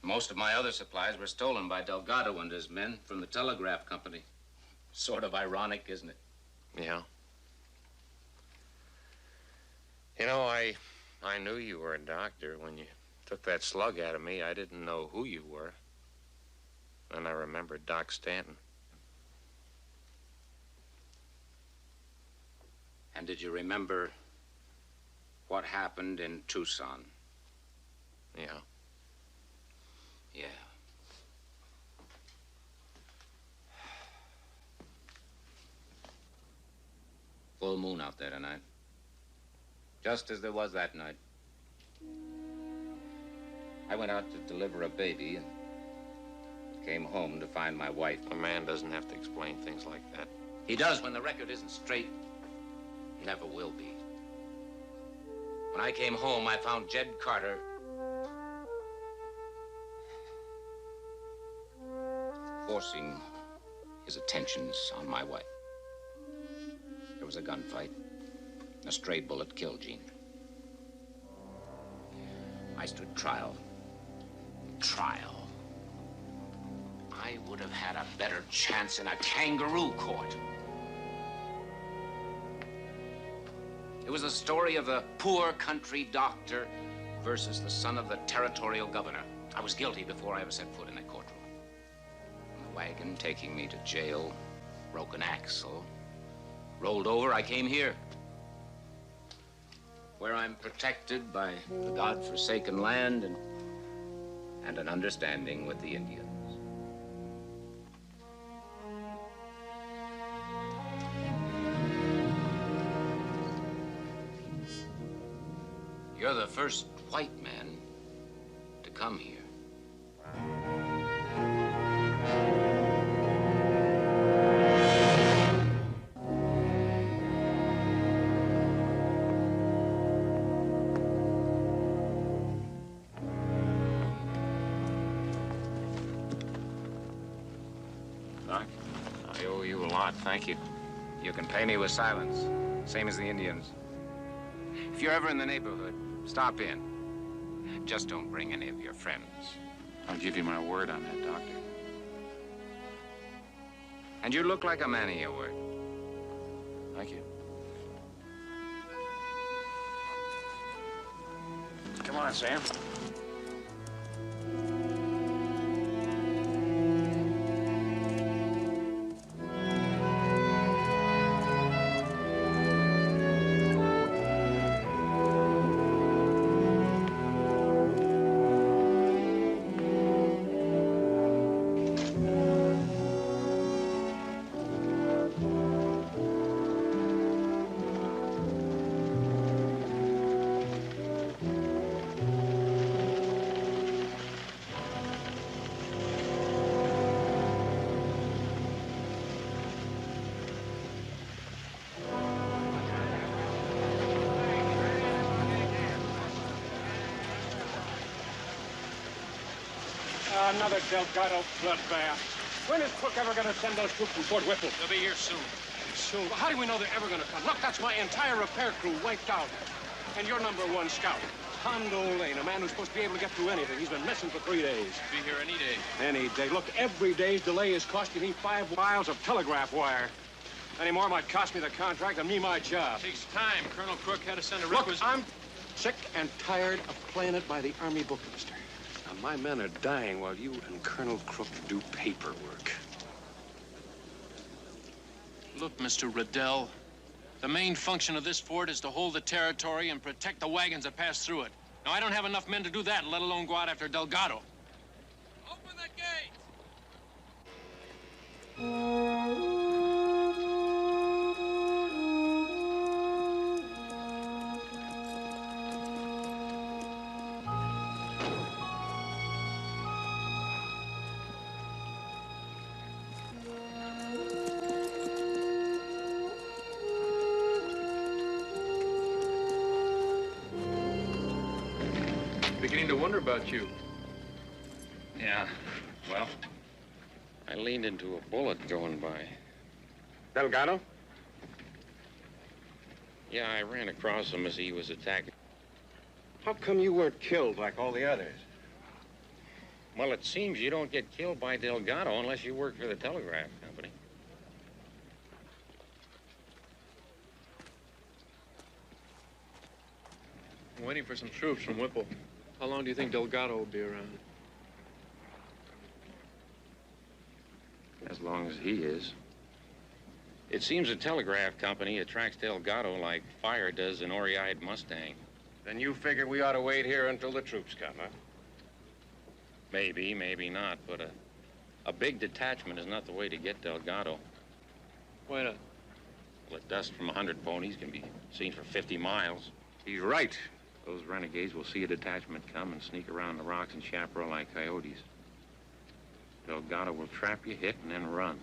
most of my other supplies were stolen by Delgato and his men from the telegraph company. Sort of ironic, isn't it? Yeah. You know, I knew you were a doctor. When you took that slug out of me, I didn't know who you were. Then I remembered Doc Stanton. And did you remember what happened in Tucson? Yeah. Yeah. Full moon out there tonight. Just as there was that night. I went out to deliver a baby and came home to find my wife. A man doesn't have to explain things like that. He does when the record isn't straight. Never will be. When I came home, I found Jed Carter forcing his attentions on my wife. There was a gunfight. A stray bullet killed Jean. I stood trial. Trial. I would have had a better chance in a kangaroo court. It was the story of the poor country doctor versus the son of the territorial governor. I was guilty before I ever set foot in that courtroom. The wagon taking me to jail, broke an axle, rolled over, I came here, where I'm protected by the God-forsaken land and an understanding with the Indians. You're the first white man to come here. Doc, I owe you a lot, thank you. You can pay me with silence, same as the Indians. If you're ever in the neighborhood, stop in. Just don't bring any of your friends. I'll give you my word on that, Doctor. And you look like a man of your word. Thank you. Come on, Sam. Another Delgato bloodbath. When is Crook ever going to send those troops from Fort Whipple? They'll be here soon. Soon? How do we know they're ever going to come? Look, that's my entire repair crew wiped out. And your #1 scout, Hondo Lane, a man who's supposed to be able to get through anything. He's been missing for 3 days. Be here any day. Any day. Look, every day's delay is costing me 5 miles of telegraph wire. Any more might cost me the contract and me my job. Takes time. Colonel Crook had to send a Look, requisition. I'm sick and tired of playing it by the Army bookmaster. Now, my men are dying while you and Colonel Crook do paperwork. Look, Mr. Riddell, the main function of this fort is to hold the territory and protect the wagons that pass through it. Now, I don't have enough men to do that, let alone go out after Delgato. Open the gate! Beginning to wonder about you. Yeah, well, I leaned into a bullet going by. Delgato? Yeah, I ran across him as he was attacking. How come you weren't killed like all the others? Well, it seems you don't get killed by Delgato unless you work for the telegraph company. I'm waiting for some troops from Whipple. How long do you think Delgato will be around? As long as he is. It seems the telegraph company attracts Delgato like fire does an ori-eyed Mustang. Then you figure we ought to wait here until the troops come, huh? Maybe, maybe not, but a big detachment is not the way to get Delgato. Why not? Well, the dust from 100 ponies can be seen for 50 miles. He's right. Those renegades will see a detachment come and sneak around the rocks and chaparral like coyotes. Delgato will trap you, hit, and then run.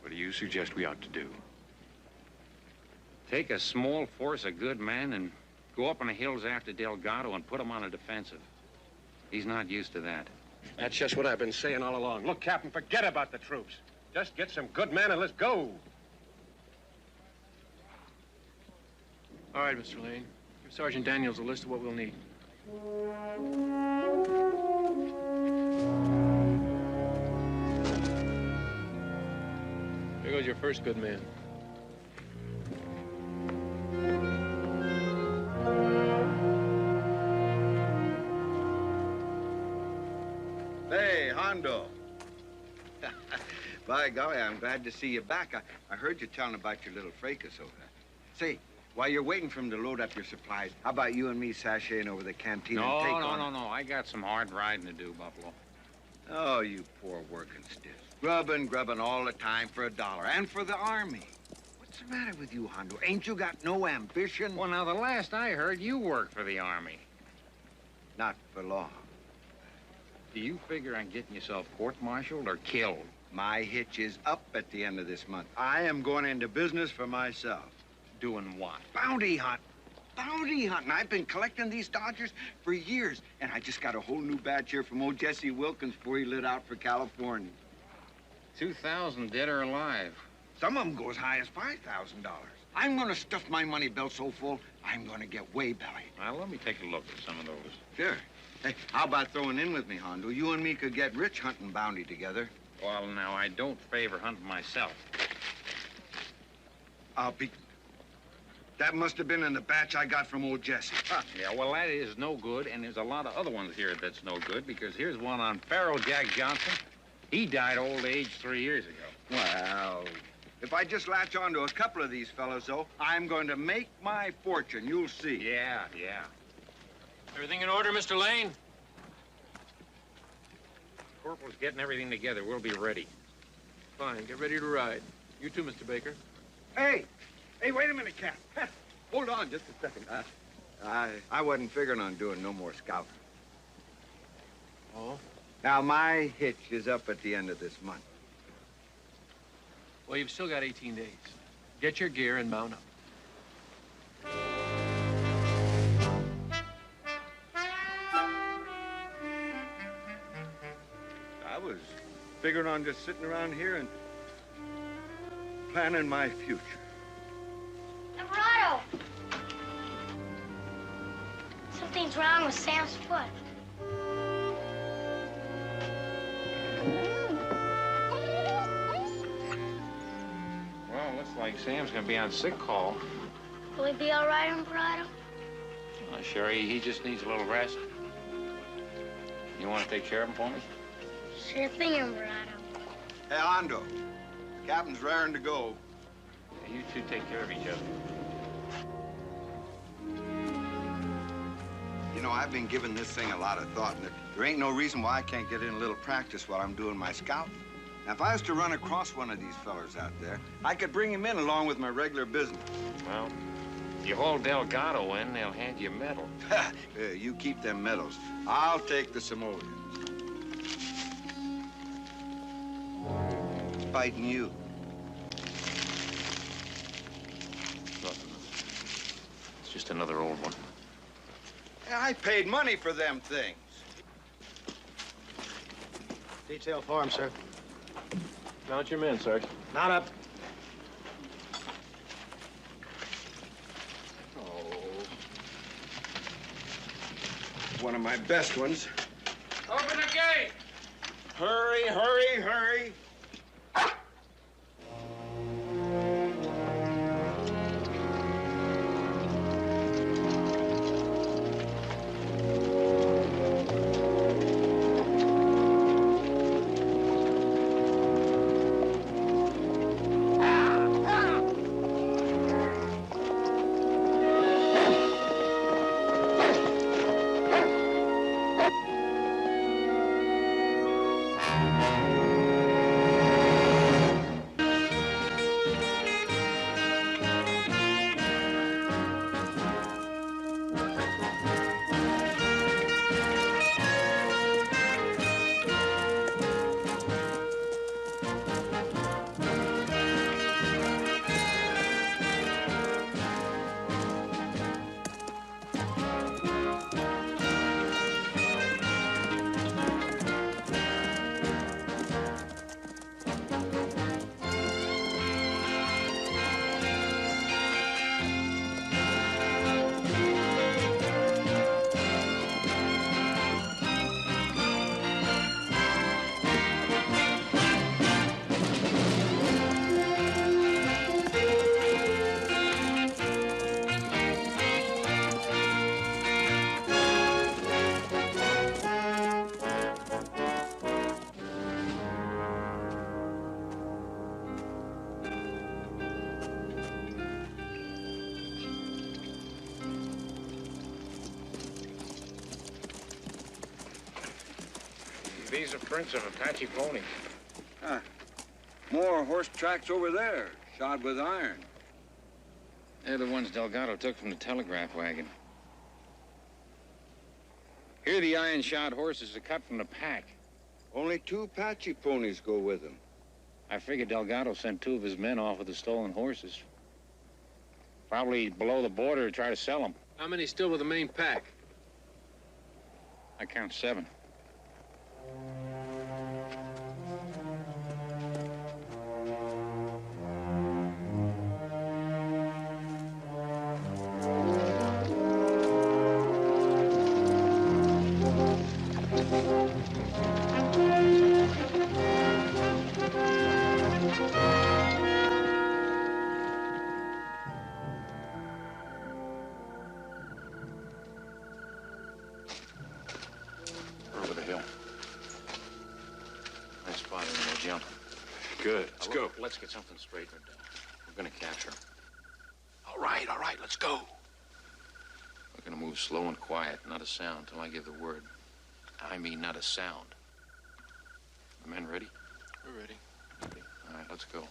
What do you suggest we ought to do? Take a small force of good men and go up in the hills after Delgato and put him on a defensive. He's not used to that. That's just what I've been saying all along. Look, Captain, forget about the troops. Just get some good men and let's go. All right, Mr. Lane. Give Sergeant Daniels a list of what we'll need. Here goes your first good man. Hey, Hondo. By golly, I'm glad to see you back. I heard you telling about your little fracas over there. Say, while you're waiting for him to load up your supplies, how about you and me sashaying over the canteen and take on... No. I got some hard riding to do, Buffalo. Oh, you poor working stiff. Grubbing all the time for $1 and for the army. What's the matter with you, Hondo? Ain't you got no ambition? Well, now, the last I heard, you worked for the army. Not for long. Do you figure on getting yourself court-martialed or killed? My hitch is up at the end of this month. I am going into business for myself. Doing what? Bounty hunt. Bounty hunting. I've been collecting these Dodgers for years, and I just got a whole new batch here from old Jesse Wilkins before he lit out for California. 2,000 dead or alive. Some of them go as high as $5,000. I'm going to stuff my money belt so full, I'm going to get way belly. Well, let me take a look at some of those. Sure. Hey, how about throwing in with me, Hondo? You and me could get rich hunting bounty together. Well, now, I don't favor hunting myself. I'll be... That must have been in the batch I got from old Jesse. Huh. Yeah, well, that is no good, and there's a lot of other ones here that's no good, because here's one on Pharaoh Jack Johnson. He died old age 3 years ago. Well, if I just latch on to a couple of these fellows, though, I'm going to make my fortune. You'll see. Yeah. Everything in order, Mr. Lane? Corporal's getting everything together. We'll be ready. Fine. Get ready to ride. You too, Mr. Baker. Hey, wait a minute, Cap. Hold on just a second. I wasn't figuring on doing no more scouting. Oh? Now, my hitch is up at the end of this month. Well, you've still got 18 days. Get your gear and mount up. I was figuring on just sitting around here and planning my future. Alvarado! Something's wrong with Sam's foot. Well, looks like Sam's gonna be on sick call. Will he be all right, Alvarado? Sure, he just needs a little rest. You want to take care of him for me? Sure thing, Alvarado. Hey, Hondo. Captain's raring to go. You two take care of each other. You know, I've been giving this thing a lot of thought, and there ain't no reason why I can't get in a little practice while I'm doing my scouting. Now, if I was to run across one of these fellers out there, I could bring him in along with my regular business. Well, if you hold Delgato in, they'll hand you a medal. You keep them medals. I'll take the simoleons. Fighting you. Nothing. It's just another old one. I paid money for them things. Detail form, sir. Mount your men, Sergeant. Mount up. One of my best ones. Open the gate! Hurry, hurry, hurry. These are prints of Apache ponies. Huh. More horse tracks over there, shod with iron. They're the ones Delgato took from the telegraph wagon. Here, the iron-shod horses are cut from the pack. Only 2 Apache ponies go with them. I figured Delgato sent 2 of his men off with the stolen horses. Probably below the border to try to sell them. How many still with the main pack? I count 7. Over the hill. Nice spot in there, Jim. Good. Let's go. Let's get something straightened out. We're gonna capture him. All right, let's go. We're gonna move slow and quiet, not a sound till I give the word. I mean, not a sound. The men ready? We're ready. All right, let's go.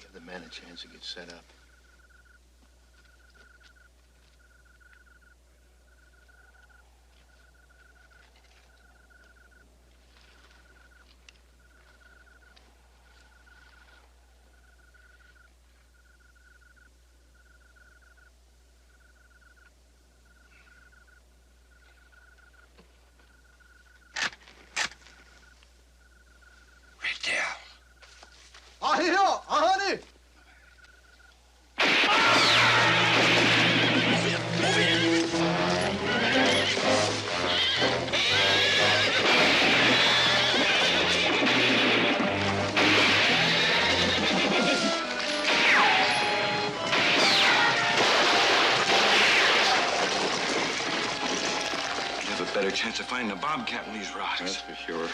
Give the men a chance to get set up. 아니요, 아니. You have a better chance of finding a bobcat in these rocks. That's for sure.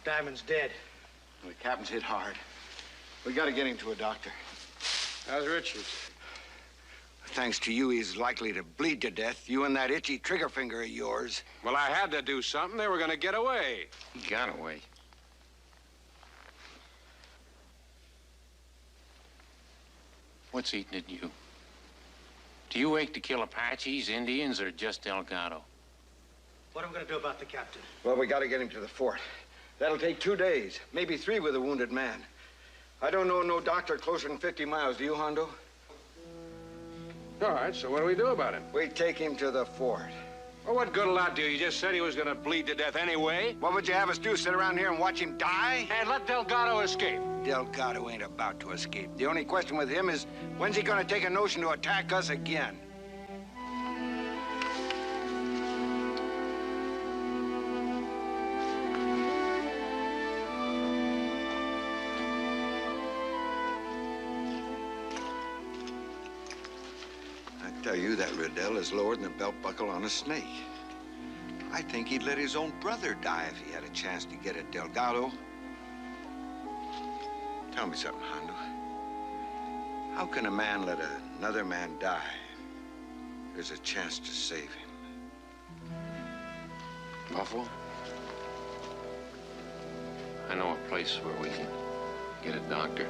Diamond's dead. The captain's hit hard. We got to get him to a doctor. How's Richards? Thanks to you, he's likely to bleed to death. You and that itchy trigger finger of yours. Well, I had to do something. They were going to get away. He got away. What's eating at you? Do you wake to kill Apaches, Indians, or just Delgato? What are we going to do about the captain? Well, we got to get him to the fort. That'll take 2 days, maybe 3 with a wounded man. I don't know no doctor closer than 50 miles. Do you, Hondo? All right, so what do we do about him? We take him to the fort. Well, what good'll that do? You just said he was going to bleed to death anyway. What would you have us do, sit around here and watch him die? And let Delgato escape. Delgato ain't about to escape. The only question with him is, when's he going to take a notion to attack us again? I tell you, that Riddell is lower than a belt buckle on a snake. I think he'd let his own brother die if he had a chance to get at Delgato. Tell me something, Hondo. How can a man let another man die if there's a chance to save him? Buffalo? I know a place where we can get a doctor.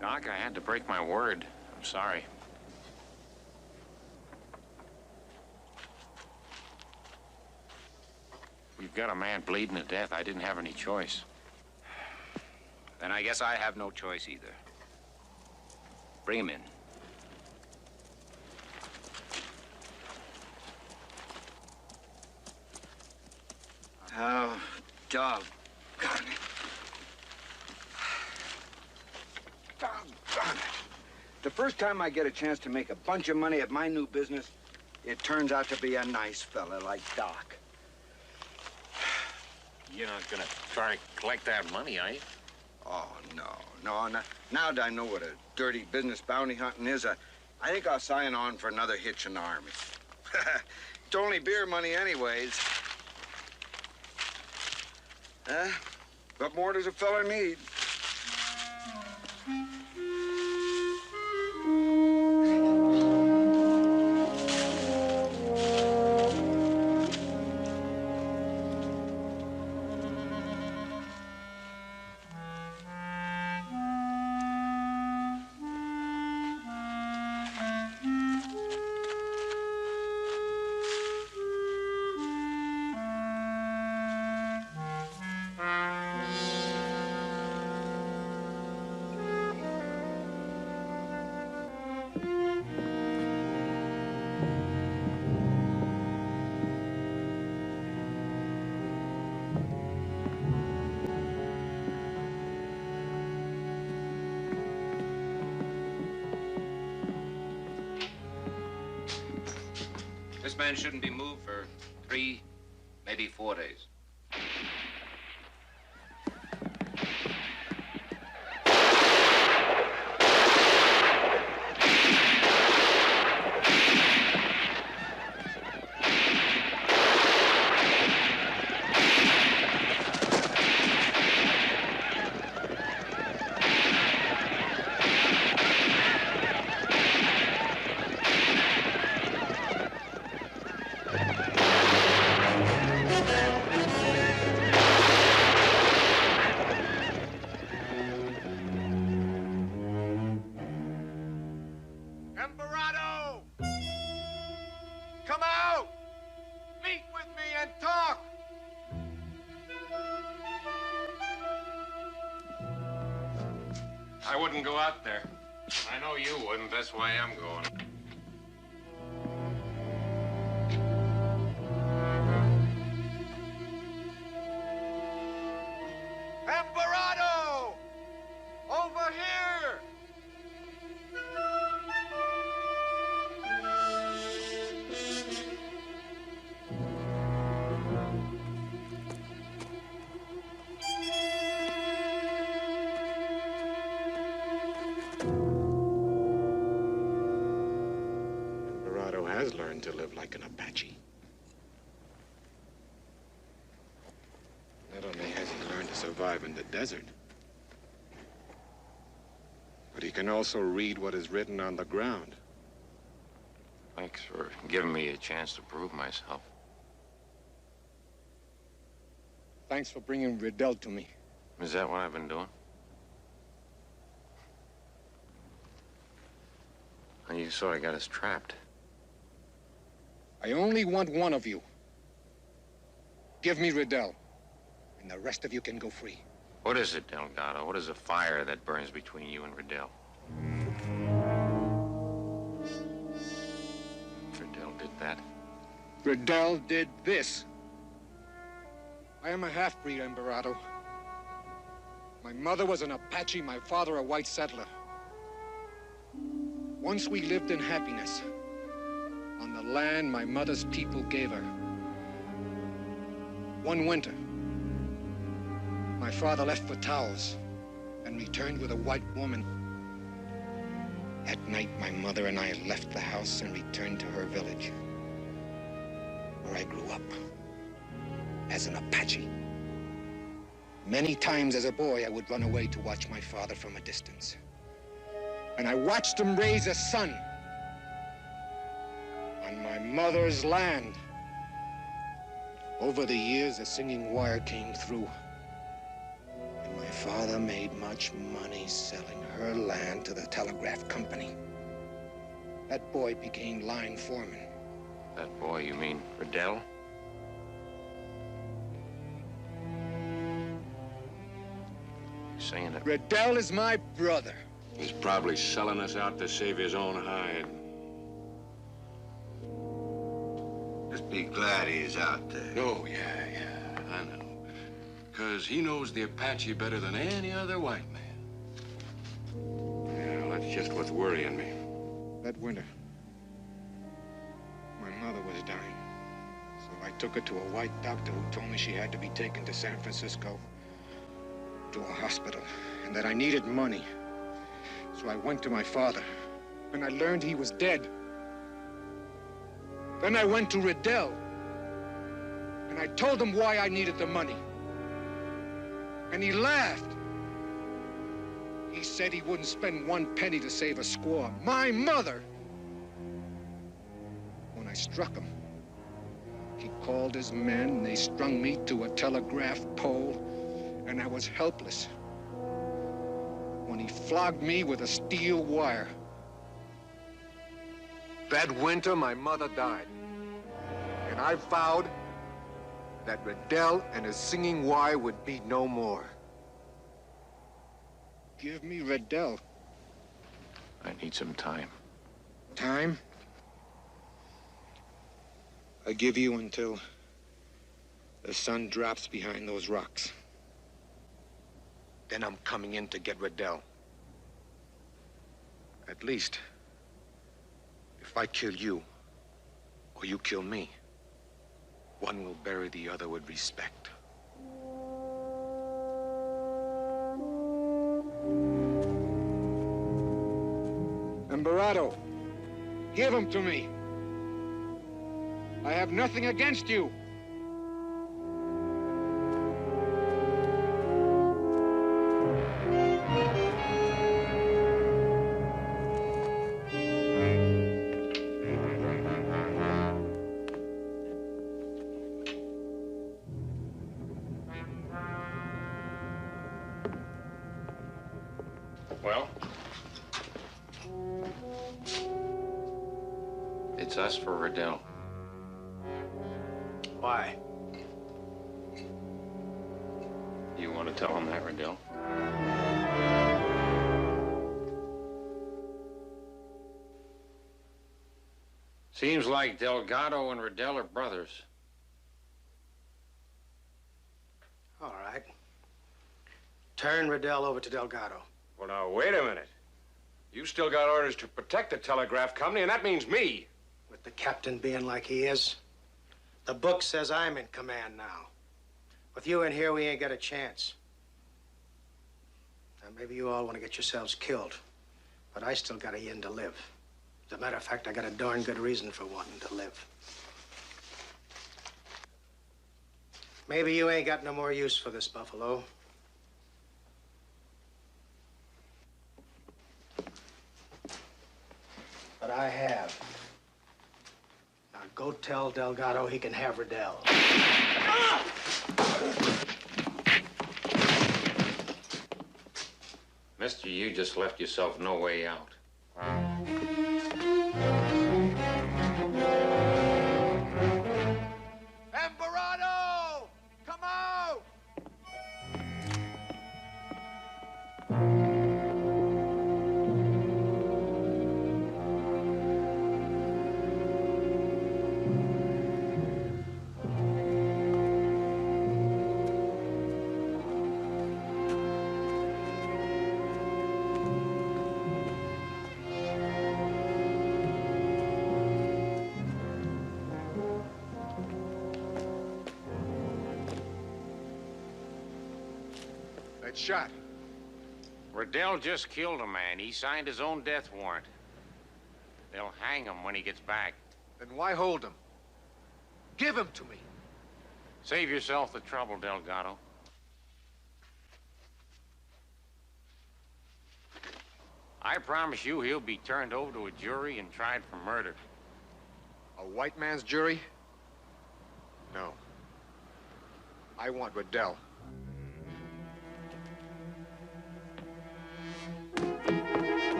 Doc, I had to break my word. I'm sorry. We've got a man bleeding to death. I didn't have any choice. Then I guess I have no choice either. Bring him in. Oh, doggone it. Doggone it. The first time I get a chance to make a bunch of money at my new business, it turns out to be a nice fella like Doc. You're not gonna try to collect that money, are you? Oh, no. Now that I know what a dirty business bounty hunting is, I think I'll sign on for another hitch in the army. It's only beer money anyways. What more does a fella need? This man shouldn't be moved for 3, maybe 4 days. I wouldn't go out there. I know you wouldn't. That's why I'm going. has learned to live like an Apache. Not only has he learned to survive in the desert, but he can also read what is written on the ground. Thanks for giving me a chance to prove myself. Thanks for bringing Riddell to me. Is that what I've been doing? You sort of got us trapped. I only want one of you. Give me Riddell, and the rest of you can go free. What is it, Delgato? What is the fire that burns between you and Riddell? Riddell did that? Riddell did this. I am a half-breed, Emberado. My mother was an Apache, my father a white settler. Once we lived in happiness on the land my mother's people gave her. One winter, my father left for Taos and returned with a white woman. At night, my mother and I left the house and returned to her village, where I grew up as an Apache. Many times as a boy, I would run away to watch my father from a distance. And I watched him raise a son on my mother's land. Over the years, a singing wire came through. And my father made much money selling her land to the telegraph company. That boy became line foreman. That boy, you mean Riddell? You're saying that Riddell is my brother. He's probably selling us out to save his own hide. Just be glad he's out there. Oh, yeah, I know. Because he knows the Apache better than any other white man. Yeah, that's just what's worrying me. That winter, my mother was dying. So I took her to a white doctor who told me she had to be taken to San Francisco, to a hospital, and that I needed money. So I went to my father, and I learned he was dead. Then I went to Riddell, and I told him why I needed the money. And he laughed. He said he wouldn't spend one penny to save a squaw, my mother. When I struck him, he called his men, and they strung me to a telegraph pole, and I was helpless when he flogged me with a steel wire. That winter, my mother died. And I vowed that Riddell and his singing wire would be no more. Give me Riddell. I need some time. Time? I give you until the sun drops behind those rocks. Then I'm coming in to get Riddell. At least, if I kill you, or you kill me, one will bury the other with respect. Emberado, give him to me. I have nothing against you. Well? It's us for Riddell. Why? You want to tell him that, Riddell? Seems like Delgato and Riddell are brothers. All right. Turn Riddell over to Delgato. Well, now, wait a minute. You still got orders to protect the telegraph company, and that means me. With the captain being like he is, the book says I'm in command now. With you in here, we ain't got a chance. Now, maybe you all want to get yourselves killed, but I still got a yin to live. As a matter of fact, I got a darn good reason for wanting to live. Maybe you ain't got no more use for this buffalo. But I have. Now go tell Delgato he can have Riddell. Mister, you just left yourself no way out. Emperado! Come out! That shot. Riddell just killed a man. He signed his own death warrant. They'll hang him when he gets back. Then why hold him? Give him to me. Save yourself the trouble, Delgato. I promise you he'll be turned over to a jury and tried for murder. A white man's jury? No. I want Riddell.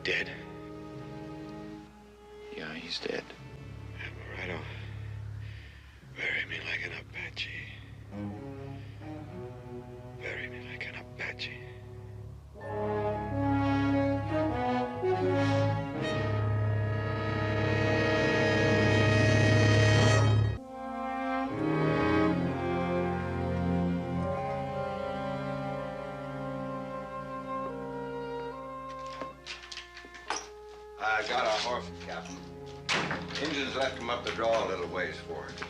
Dead? Yeah, he's dead. Alvarado, bury me like an Apache. Bury me like an Apache. I got a horse, Captain. Indians left him up the draw a little ways for it.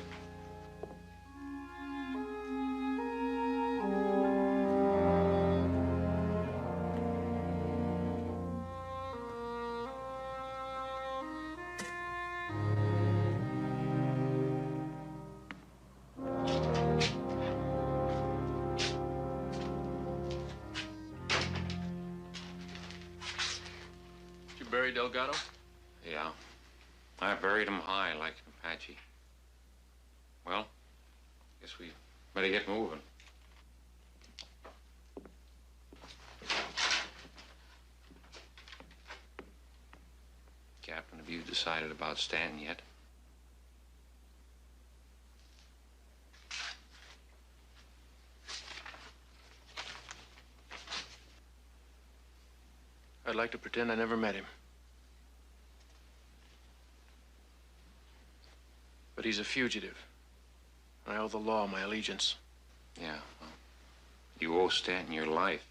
Bury Delgato? Yeah. I buried him high like an Apache. Well, guess we better get moving. Captain, have you decided about Stanton yet? I'd like to pretend I never met him. But he's a fugitive. I owe the law my allegiance. Yeah, well, you owe Stanton your life.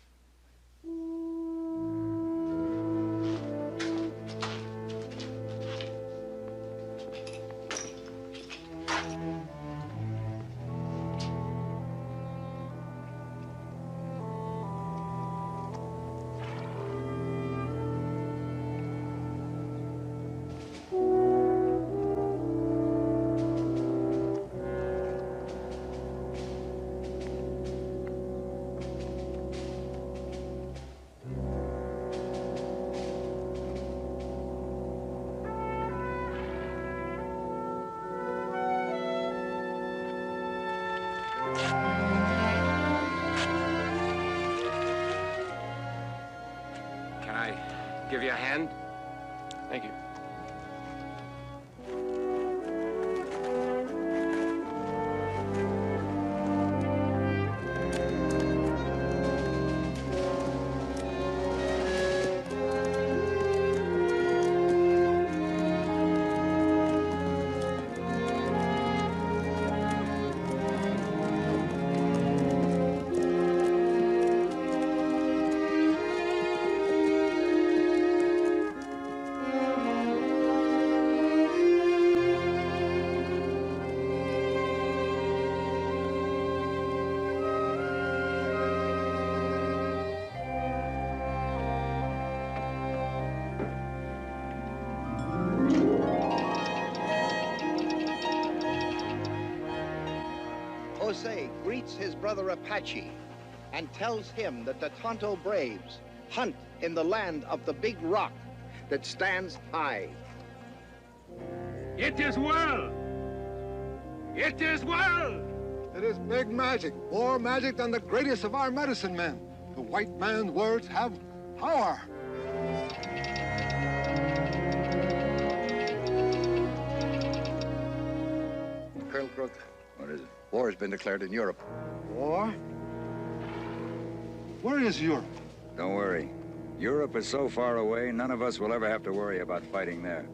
Give you a hand? Thank you. his brother Apache and tells him that the Tonto braves hunt in the land of the big rock that stands high. It is well! It is well! It is big magic, more magic than the greatest of our medicine men. The white man's words have power. Colonel Crook. What is it? War has been declared in Europe. War? Where is Europe? Don't worry. Europe is so far away, none of us will ever have to worry about fighting there.